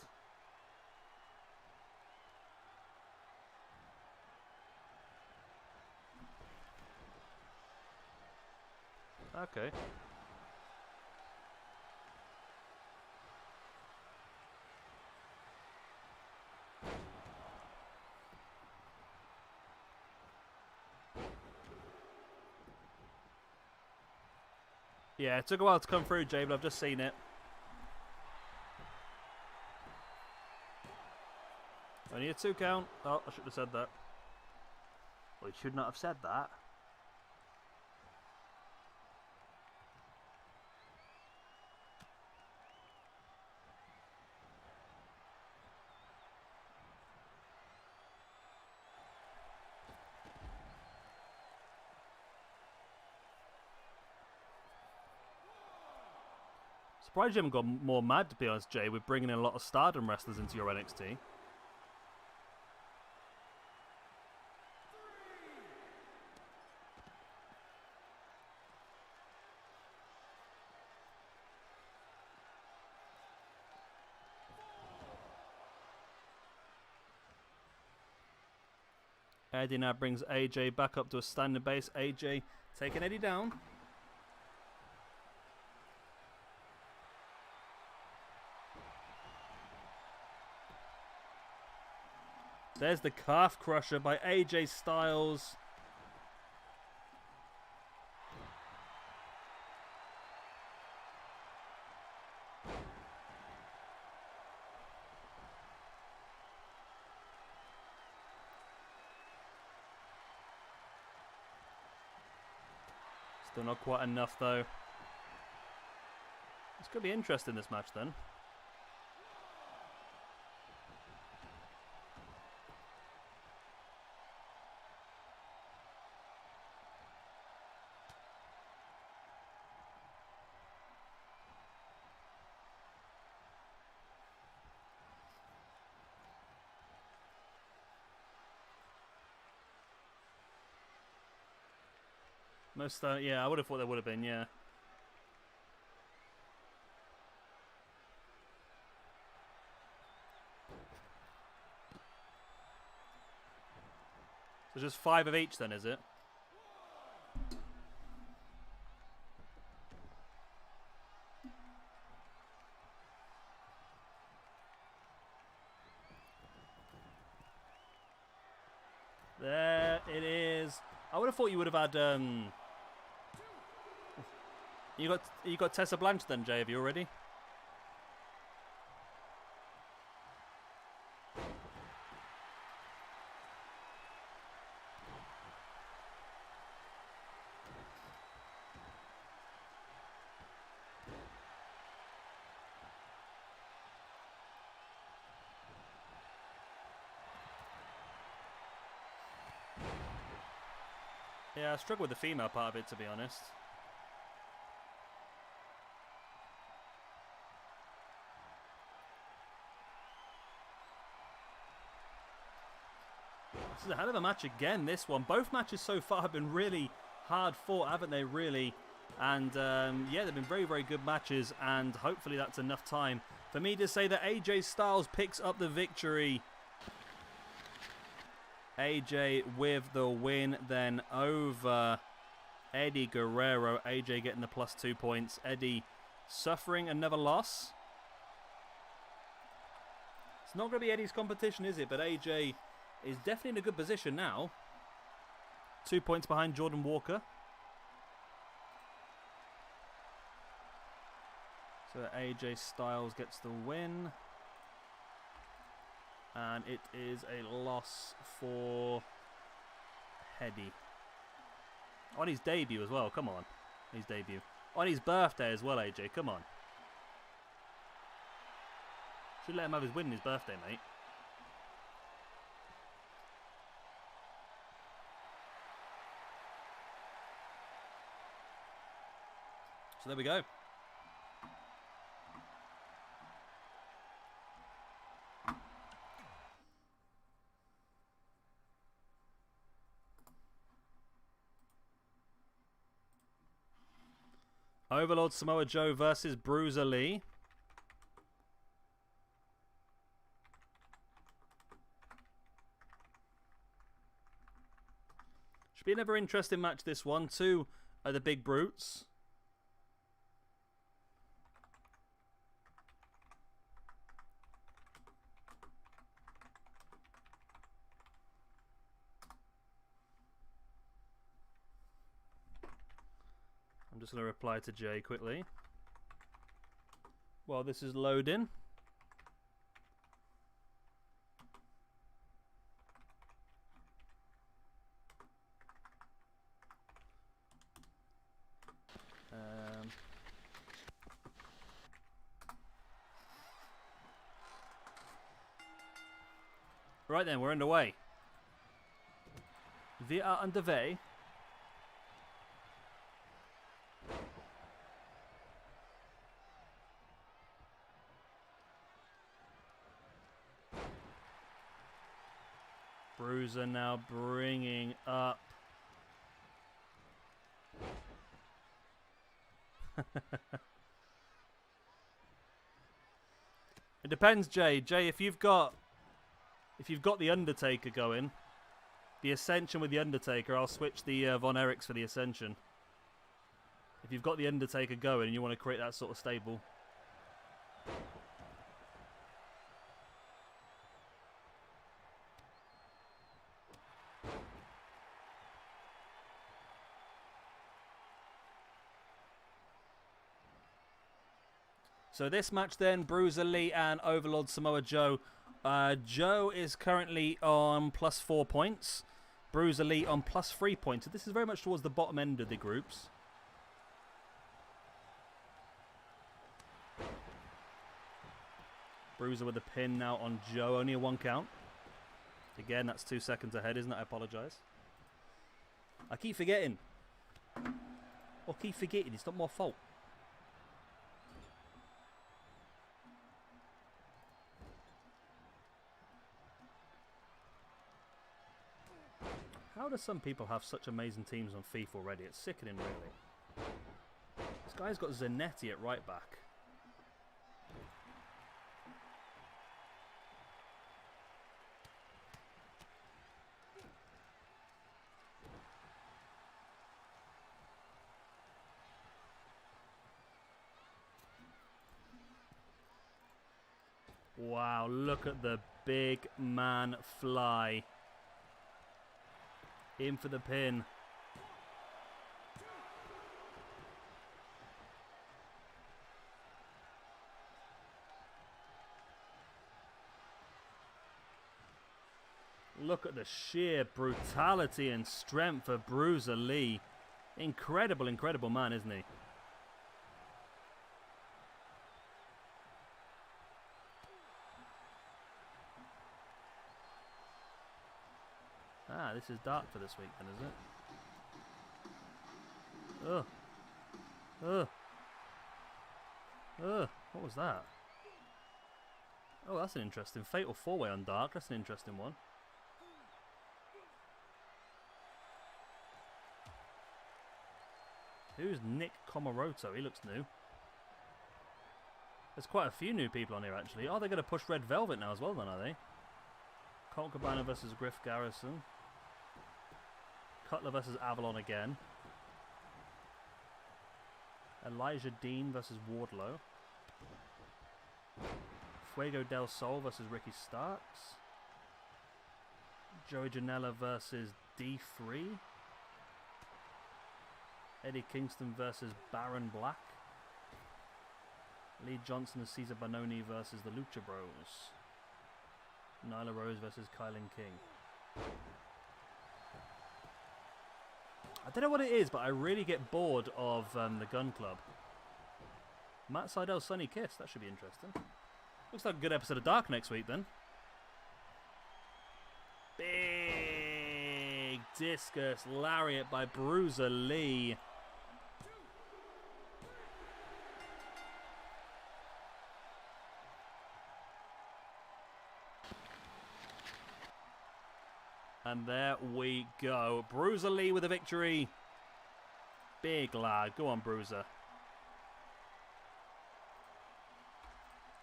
Okay. Yeah, it took a while to come through, Jay, but I've just seen it. Only a 2 count. Oh, I should have said that. Well, you should not have said that. Surprised you haven't got more mad, to be honest, Jay, with bringing in a lot of Stardom wrestlers into your NXT. Eddie now brings AJ back up to a standing base. AJ taking Eddie down. There's the calf crusher by AJ Styles. Still not quite enough though. It's going to be interesting, this match then. Most, yeah, I would have thought there would have been, yeah. So just 5 of each then, is it? There it is. I would have thought you would have had, You got Tessa Blanche then, Jay, have you already? Yeah, I struggle with the female part of it, to be honest. This is a hell of a match again, this one. Both matches so far have been really hard fought, haven't they, really? And, yeah, they've been very, very good matches, and hopefully that's enough time for me to say that AJ Styles picks up the victory. AJ with the win then over Eddie Guerrero. AJ getting the +2 points. Eddie suffering another loss. It's not going to be Eddie's competition, is it? But AJ is definitely in a good position now. 2 points behind Jordan Walker. So AJ Styles gets the win. And it is a loss for Eddie. On his debut as well, come on. His debut. On his birthday as well, AJ, come on. Should let him have his win on his birthday, mate. So there we go. Overlord Samoa Joe versus Bruiser Lee. Should be another interesting match, this one. Two are the big brutes. I'm just going to reply to Jay quickly while this is loading. Right then, we're underway. We are underway. Bruiser now bringing up. It depends, Jay. Jay, if you've got the Undertaker going, the Ascension with the Undertaker, I'll switch the Von Erichs for the Ascension. If you've got the Undertaker going and you want to create that sort of stable. So this match then, Bruiser Lee and Overlord Samoa Joe. Joe is currently on +4 points. Bruiser Lee on +3 points. So this is very much towards the bottom end of the groups. Bruiser with a pin now on Joe. Only a 1 count. Again, that's 2 seconds ahead, isn't it? I apologise. I keep forgetting. It's not my fault. How do some people have such amazing teams on FIFA already? It's sickening, really. This guy's got Zanetti at right back. Wow, look at the big man fly. In for the pin. Look at the sheer brutality and strength of Bruiser Lee. Incredible, incredible man, isn't he? Ah, this is dark for this week then, is it? Ugh. Ugh. What was that? Oh, that's an interesting. Fatal 4-way on Dark. That's an interesting one. Who's Nick Komoroto? He looks new. There's quite a few new people on here, actually. Oh, they're going to push Red Velvet now as well, then, are they? Colt Cabana versus Griff Garrison. Cutler versus Avalon again. Elijah Dean versus Wardlow. Fuego del Sol versus Ricky Starks. Joey Janela versus D3. Eddie Kingston versus Baron Black. Lee Johnson and Cesar Bononi versus the Lucha Bros. Nyla Rose versus Kylan King. I don't know what it is, but I really get bored of the Gun Club. Matt Sydal, Sunny Kiss. That should be interesting. Looks like a good episode of Dark next week, then. Big discus lariat by Bruiser Lee. And there we go. Bruiser Lee with a victory. Big lad. Go on, Bruiser.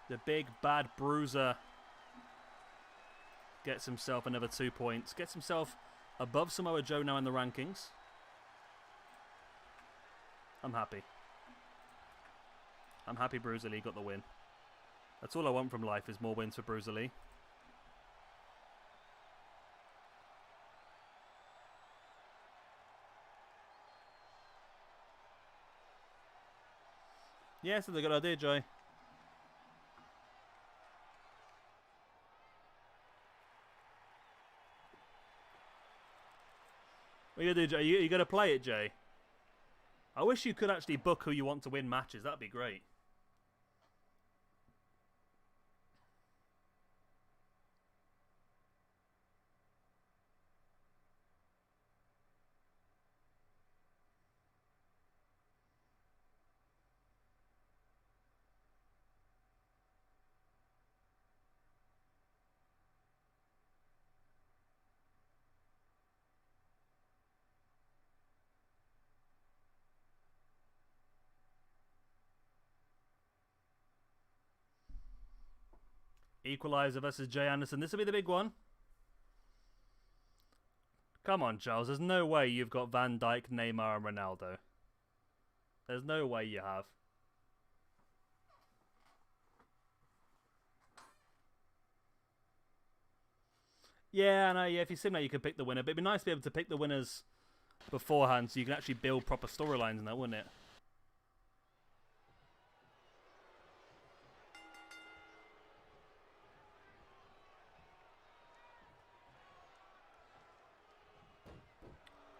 The big bad Bruiser gets himself another 2 points. Gets himself above Samoa Joe now in the rankings. I'm happy. I'm happy Bruiser Lee got the win. That's all I want from life, is more wins for Bruiser Lee. Yes, that's a good idea, Joy. What are you gonna do, Jay? Are you gonna play it, Jay? I wish you could actually book who you want to win matches. That'd be great. Equalizer versus Jay Anderson. This will be the big one. Come on, Charles. There's no way you've got Van Dijk, Neymar, and Ronaldo. There's no way you have. Yeah, I know. Yeah, if you simulate, you can pick the winner. But it'd be nice to be able to pick the winners beforehand, so you can actually build proper storylines in that, wouldn't it?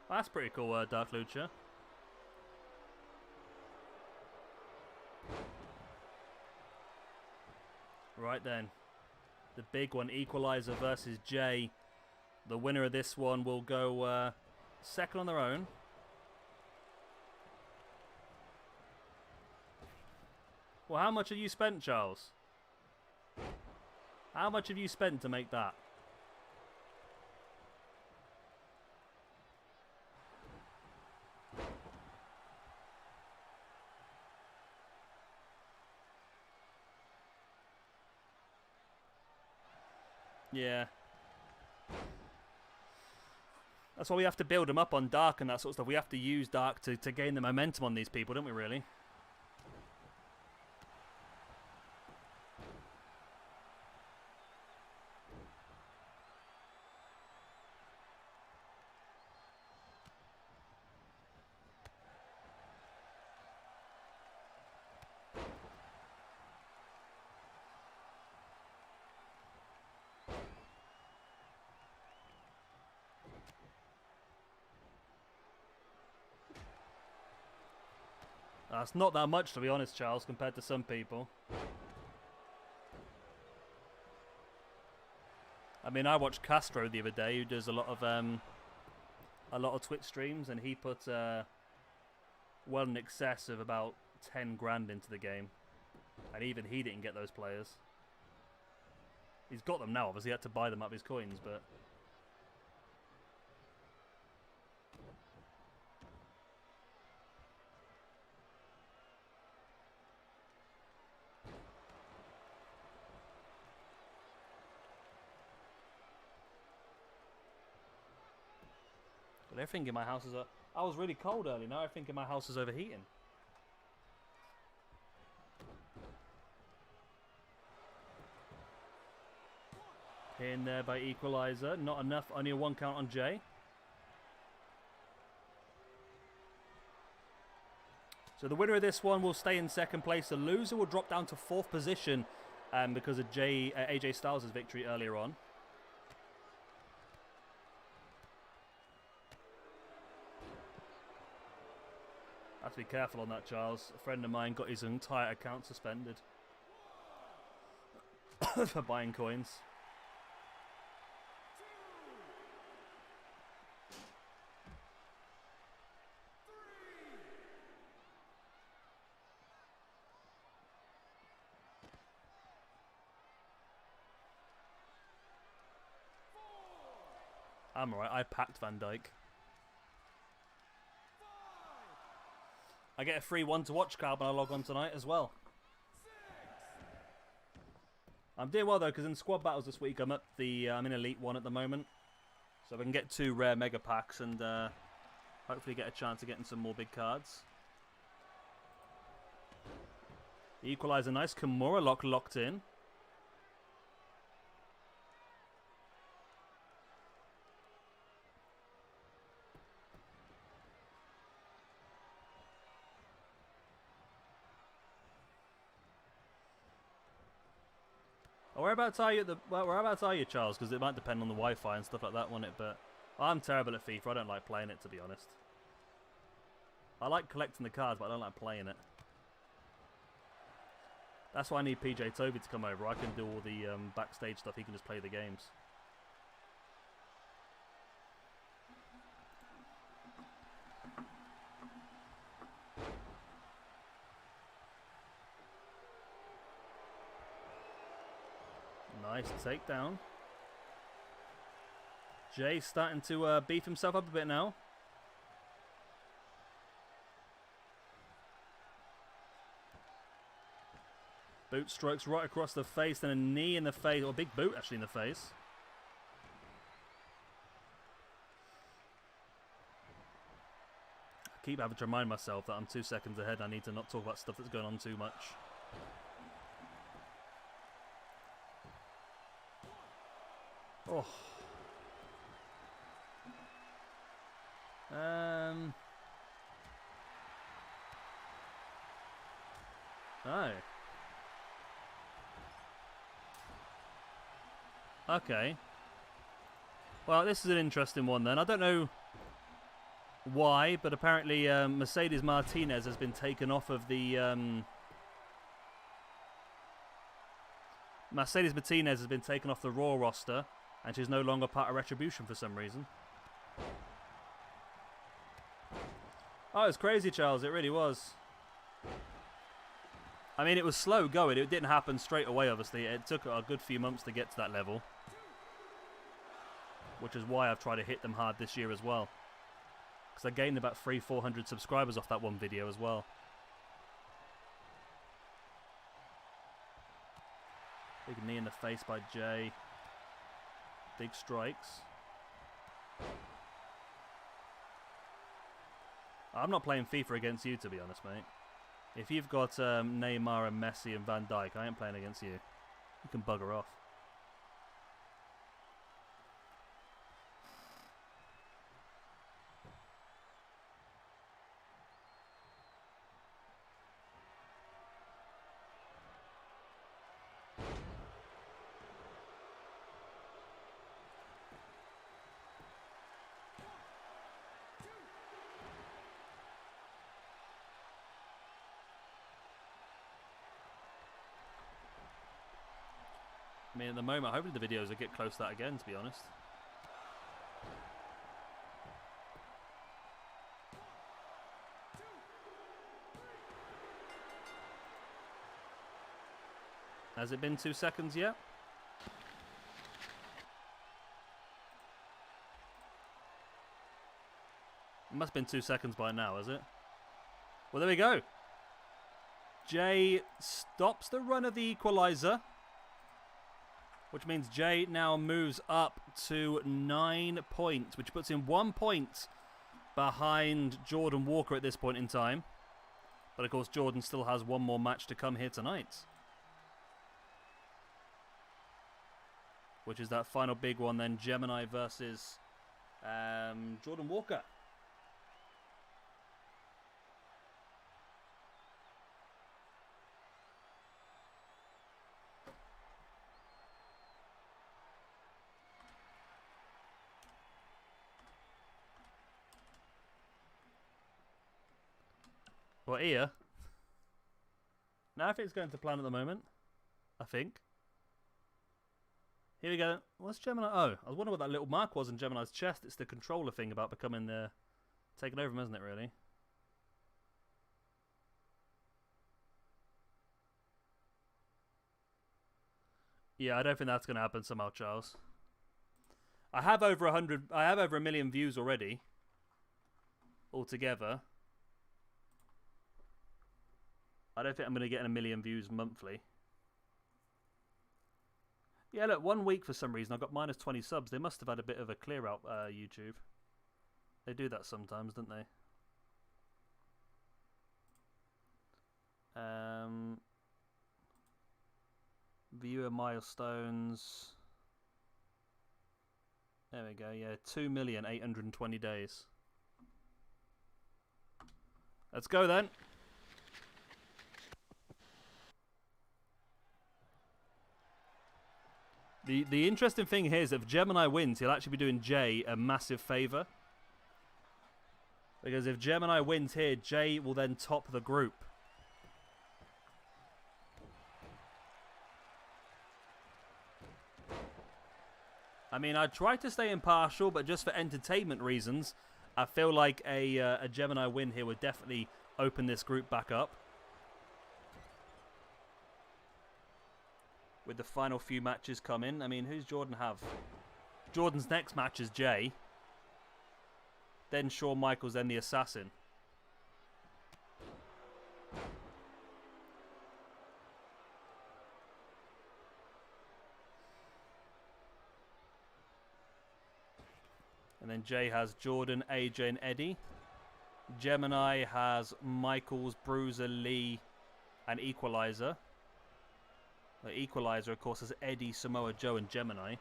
That's pretty cool, Dark Lucha. Right then. The big one, Equalizer versus Jay. The winner of this one will go second on their own. Well, how much have you spent, Charles? How much have you spent to make that? Yeah. That's why we have to build them up on Dark and that sort of stuff. We have to use Dark to gain the momentum on these people, don't we, really? That's not that much, to be honest, Charles, compared to some people. I mean, I watched Castro the other day, who does a lot of Twitch streams, and he put well in excess of about 10 grand into the game. And even he didn't get those players. He's got them now, obviously he had to buy them up his coins, but... But everything in my house is... I was really cold earlier, now everything in my house is overheating. In there by Equalizer. Not enough. Only a 1 count on Jay. So the winner of this one will stay in second place. The loser will drop down to 4th position because of AJ Styles' victory earlier on. Have to be careful on that, Charles. A friend of mine got his entire account suspended for buying coins. I'm alright, I packed Van Dijk. I get a free one to watch card when I log on tonight as well. I'm doing well though, because in squad battles this week I'm in Elite 1 at the moment. So I can get 2 rare mega packs and hopefully get a chance of getting some more big cards. The Equalizer, nice. Kimura locked in. Whereabouts are you whereabouts are you, Charles? Because it might depend on the Wi-Fi and stuff like that, won't it? But I'm terrible at FIFA. I don't like playing it, to be honest. I like collecting the cards, but I don't like playing it. That's why I need PJ Toby to come over. I can do all the backstage stuff. He can just play the games. Nice takedown. Jay starting to beef himself up a bit now. Boot strokes right across the face, then a knee in the face, or a big boot actually in the face. I keep having to remind myself that I'm 2 seconds ahead. I need to not talk about stuff that's going on too much. Oh. Oh. Okay. Well, this is an interesting one then. I don't know why, but apparently Mercedes Martinez has been taken off of the... Mercedes Martinez has been taken off the Raw roster, and she's no longer part of Retribution for some reason. Oh, it was crazy, Charles. It really was. I mean, it was slow going. It didn't happen straight away, obviously. It took a good few months to get to that level. Which is why I've tried to hit them hard this year as well. Because I gained about 300-400 subscribers off that one video as well. Big knee in the face by Jay. Big strikes. I'm not playing FIFA against you, to be honest, mate. If you've got Neymar and Messi and Van Dijk, I ain't playing against you. You can bugger off. I mean, at the moment, hopefully the videos will get close to that again, to be honest. Has it been 2 seconds yet? It must have been 2 seconds by now, has it? Well, there we go. Jay stops the run of the equalizer, which means Jay now moves up to 9 points, which puts him 1 point behind Jordan Walker at this point in time. But of course, Jordan still has one more match to come here tonight, which is that final big one then, Gemini versus Jordan Walker. Well, here. Now if it's going to plan at the moment, I think. Here we go. What's Gemini? Oh, I was wondering what that little mark was in Gemini's chest. It's the controller thing about becoming the... taking over him, isn't it, really? Yeah, I don't think that's going to happen somehow, Charles. I have over 100... I have over 1 million views already. Altogether. I don't think I'm going to get 1 million views monthly. Yeah, look, 1 week for some reason I got minus 20 subs. They must have had a bit of a clear out, YouTube. They do that sometimes, don't they? Viewer milestones. There we go, yeah, 2,820 days. Let's go then. The interesting thing here is that if Gemini wins, he'll actually be doing Jay a massive favour. Because if Gemini wins here, Jay will then top the group. I mean, I try to stay impartial, but just for entertainment reasons, I feel like a Gemini win here would definitely open this group back up. With the final few matches coming. I mean, who's Jordan have? Jordan's next match is Jay. Then Shawn Michaels, then the Assassin. And then Jay has Jordan, AJ, and Eddie. Gemini has Michaels, Bruiser, Lee, and Equalizer. The Equalizer, of course, has Eddie, Samoa Joe, and Gemini.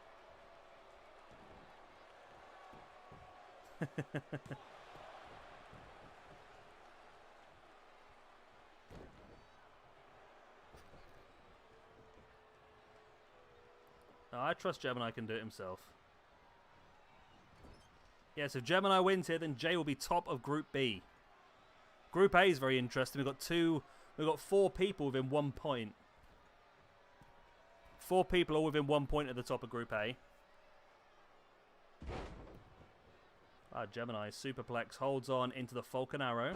No, I trust Gemini can do it himself. Yeah, so if Gemini wins here, then Jay will be top of Group B. Group A is very interesting. We've got 4 people within 1 point. 4 people all within 1 point at the top of Group A. Ah, Gemini superplex holds on into the Falcon Arrow.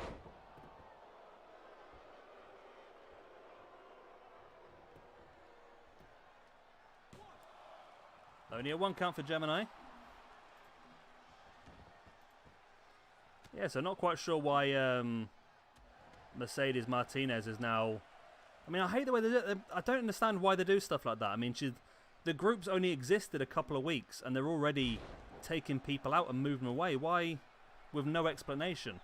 Only a 1 count for Gemini. Yeah, so not quite sure why Mercedes Martinez is now... I mean, I hate the way they do it. I don't understand why they do stuff like that. I mean, the groups only existed a couple of weeks, and they're already taking people out and moving away. Why? With no explanation.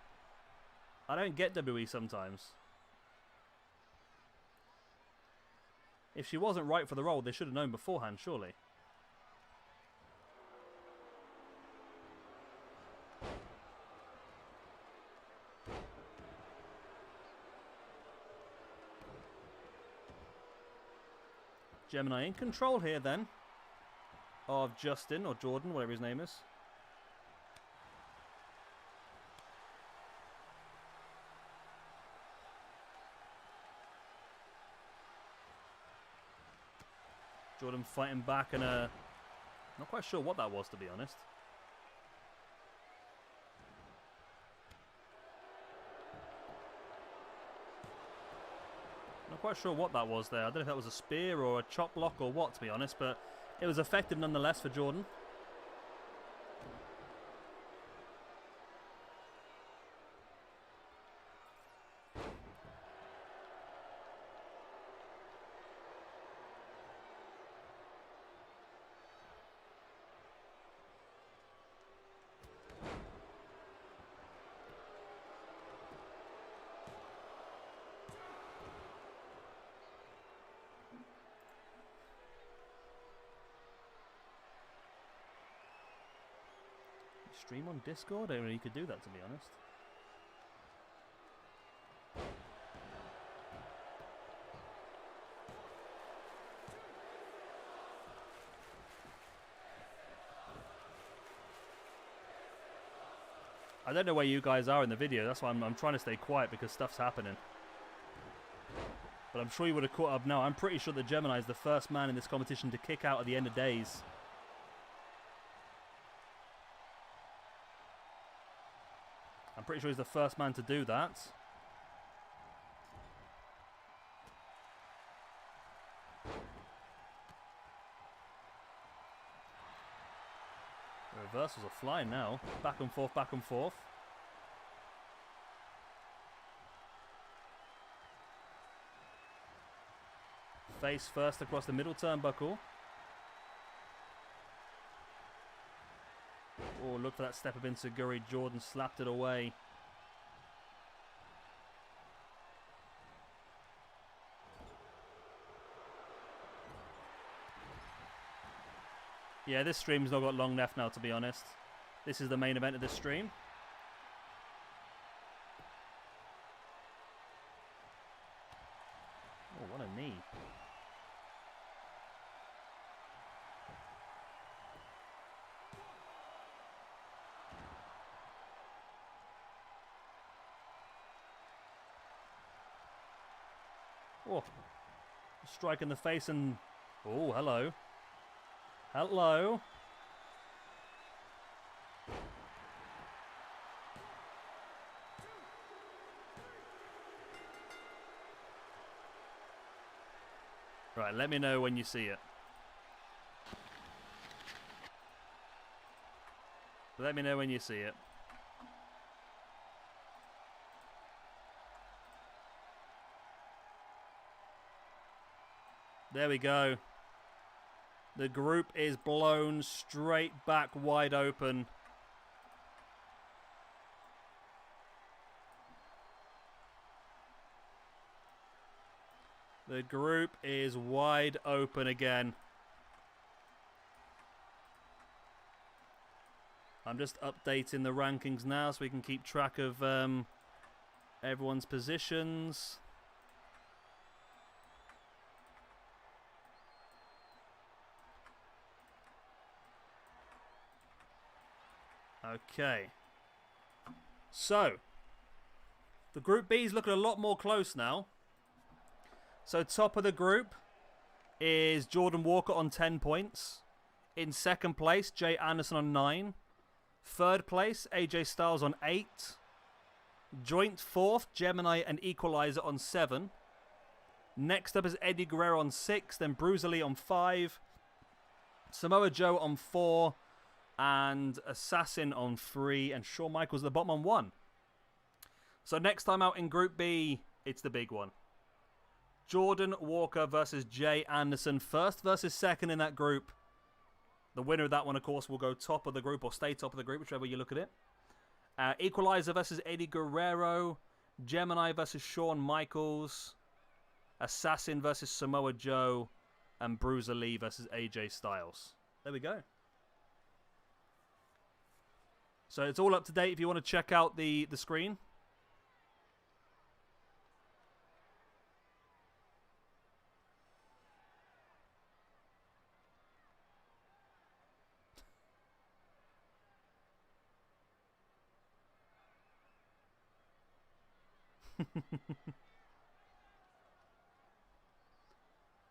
I don't get WWE sometimes. If she wasn't right for the role, they should have known beforehand, surely. Gemini in control here then of Justin or Jordan, whatever his name is. Jordan fighting back and not quite sure what that was, to be honest. Not quite sure what that was there. I don't know if that was a spear or a chop block or what, to be honest, but it was effective nonetheless for Jordan. Stream on Discord? I don't know you could do that, to be honest. I don't know where you guys are in the video. That's why I'm trying to stay quiet, because stuff's happening. But I'm sure you would have caught up now. I'm pretty sure that Gemini is the first man in this competition to kick out at the end of days. I'm pretty sure he's the first man to do that. The reversals are flying now. Back and forth, back and forth. Face first across the middle turnbuckle. Oh, look for that step up into Guri. Jordan slapped it away. Yeah, this stream's not got long left now, to be honest. This is the main event of this stream. Oh, what a knee. Oh, strike in the face and... Oh, hello. Hello. Right, let me know when you see it. Let me know when you see it. There we go. The group is blown straight back wide open. The group is wide open again. I'm just updating the rankings now so we can keep track of everyone's positions. Okay. So, the Group B is looking a lot more close now. So, top of the group is Jordan Walker on 10 points. In second place, Jay Anderson on 9. Third place, AJ Styles on 8. Joint fourth, Gemini and Equalizer on 7. Next up is Eddie Guerrero on 6. Then Bruiser Lee on 5. Samoa Joe on 4. And Assassin on 3. And Shawn Michaels at the bottom on 1. So next time out in Group B, it's the big one. Jordan Walker versus Jay Anderson. First versus second in that group. The winner of that one, of course, will go top of the group or stay top of the group, whichever you look at it. Equalizer versus Eddie Guerrero. Gemini versus Shawn Michaels. Assassin versus Samoa Joe. And Bruiser Lee versus AJ Styles. There we go. So it's all up to date if you want to check out the screen.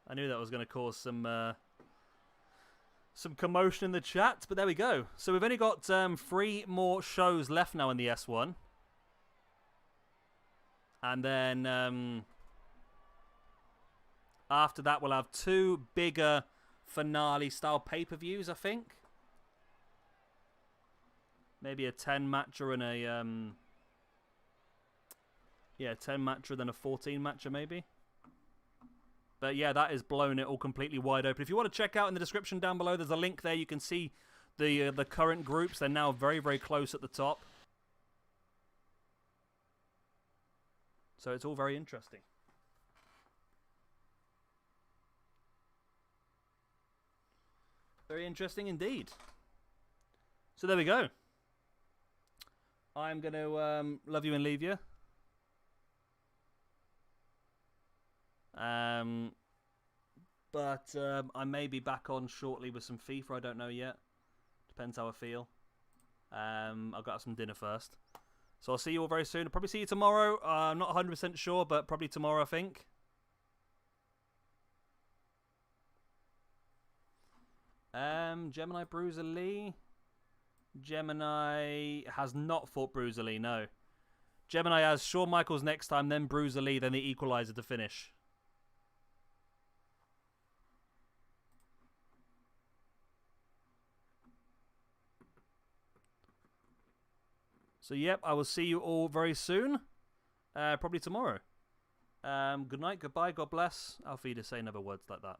I knew that was going to cause some commotion in the chat, but there we go. So we've only got 3 more shows left now in the S1. And then After that, we'll have 2 bigger finale-style pay-per-views, I think. Maybe a 10-matcher and a... yeah, 10-matcher, then a 14-matcher, maybe. But yeah, that is blowing it all completely wide open. If you want to check out in the description down below, there's a link there. You can see the current groups. They're now very, very close at the top. So it's all very interesting. Very interesting indeed. So there we go. I'm going to love you and leave you. But I may be back on shortly with some FIFA. I don't know yet. Depends how I feel. I've got some dinner first. So I'll see you all very soon. I'll probably see you tomorrow. I'm not 100% sure, but probably tomorrow, I think. Gemini Bruiser Lee. Gemini has not fought Bruiser Lee, no. Gemini has Shawn Michaels next time, then Bruiser Lee, then the Equalizer to finish. So, yep, I will see you all very soon. Probably tomorrow. Good night, goodbye, God bless. Auf Wiedersehen, say never words like that.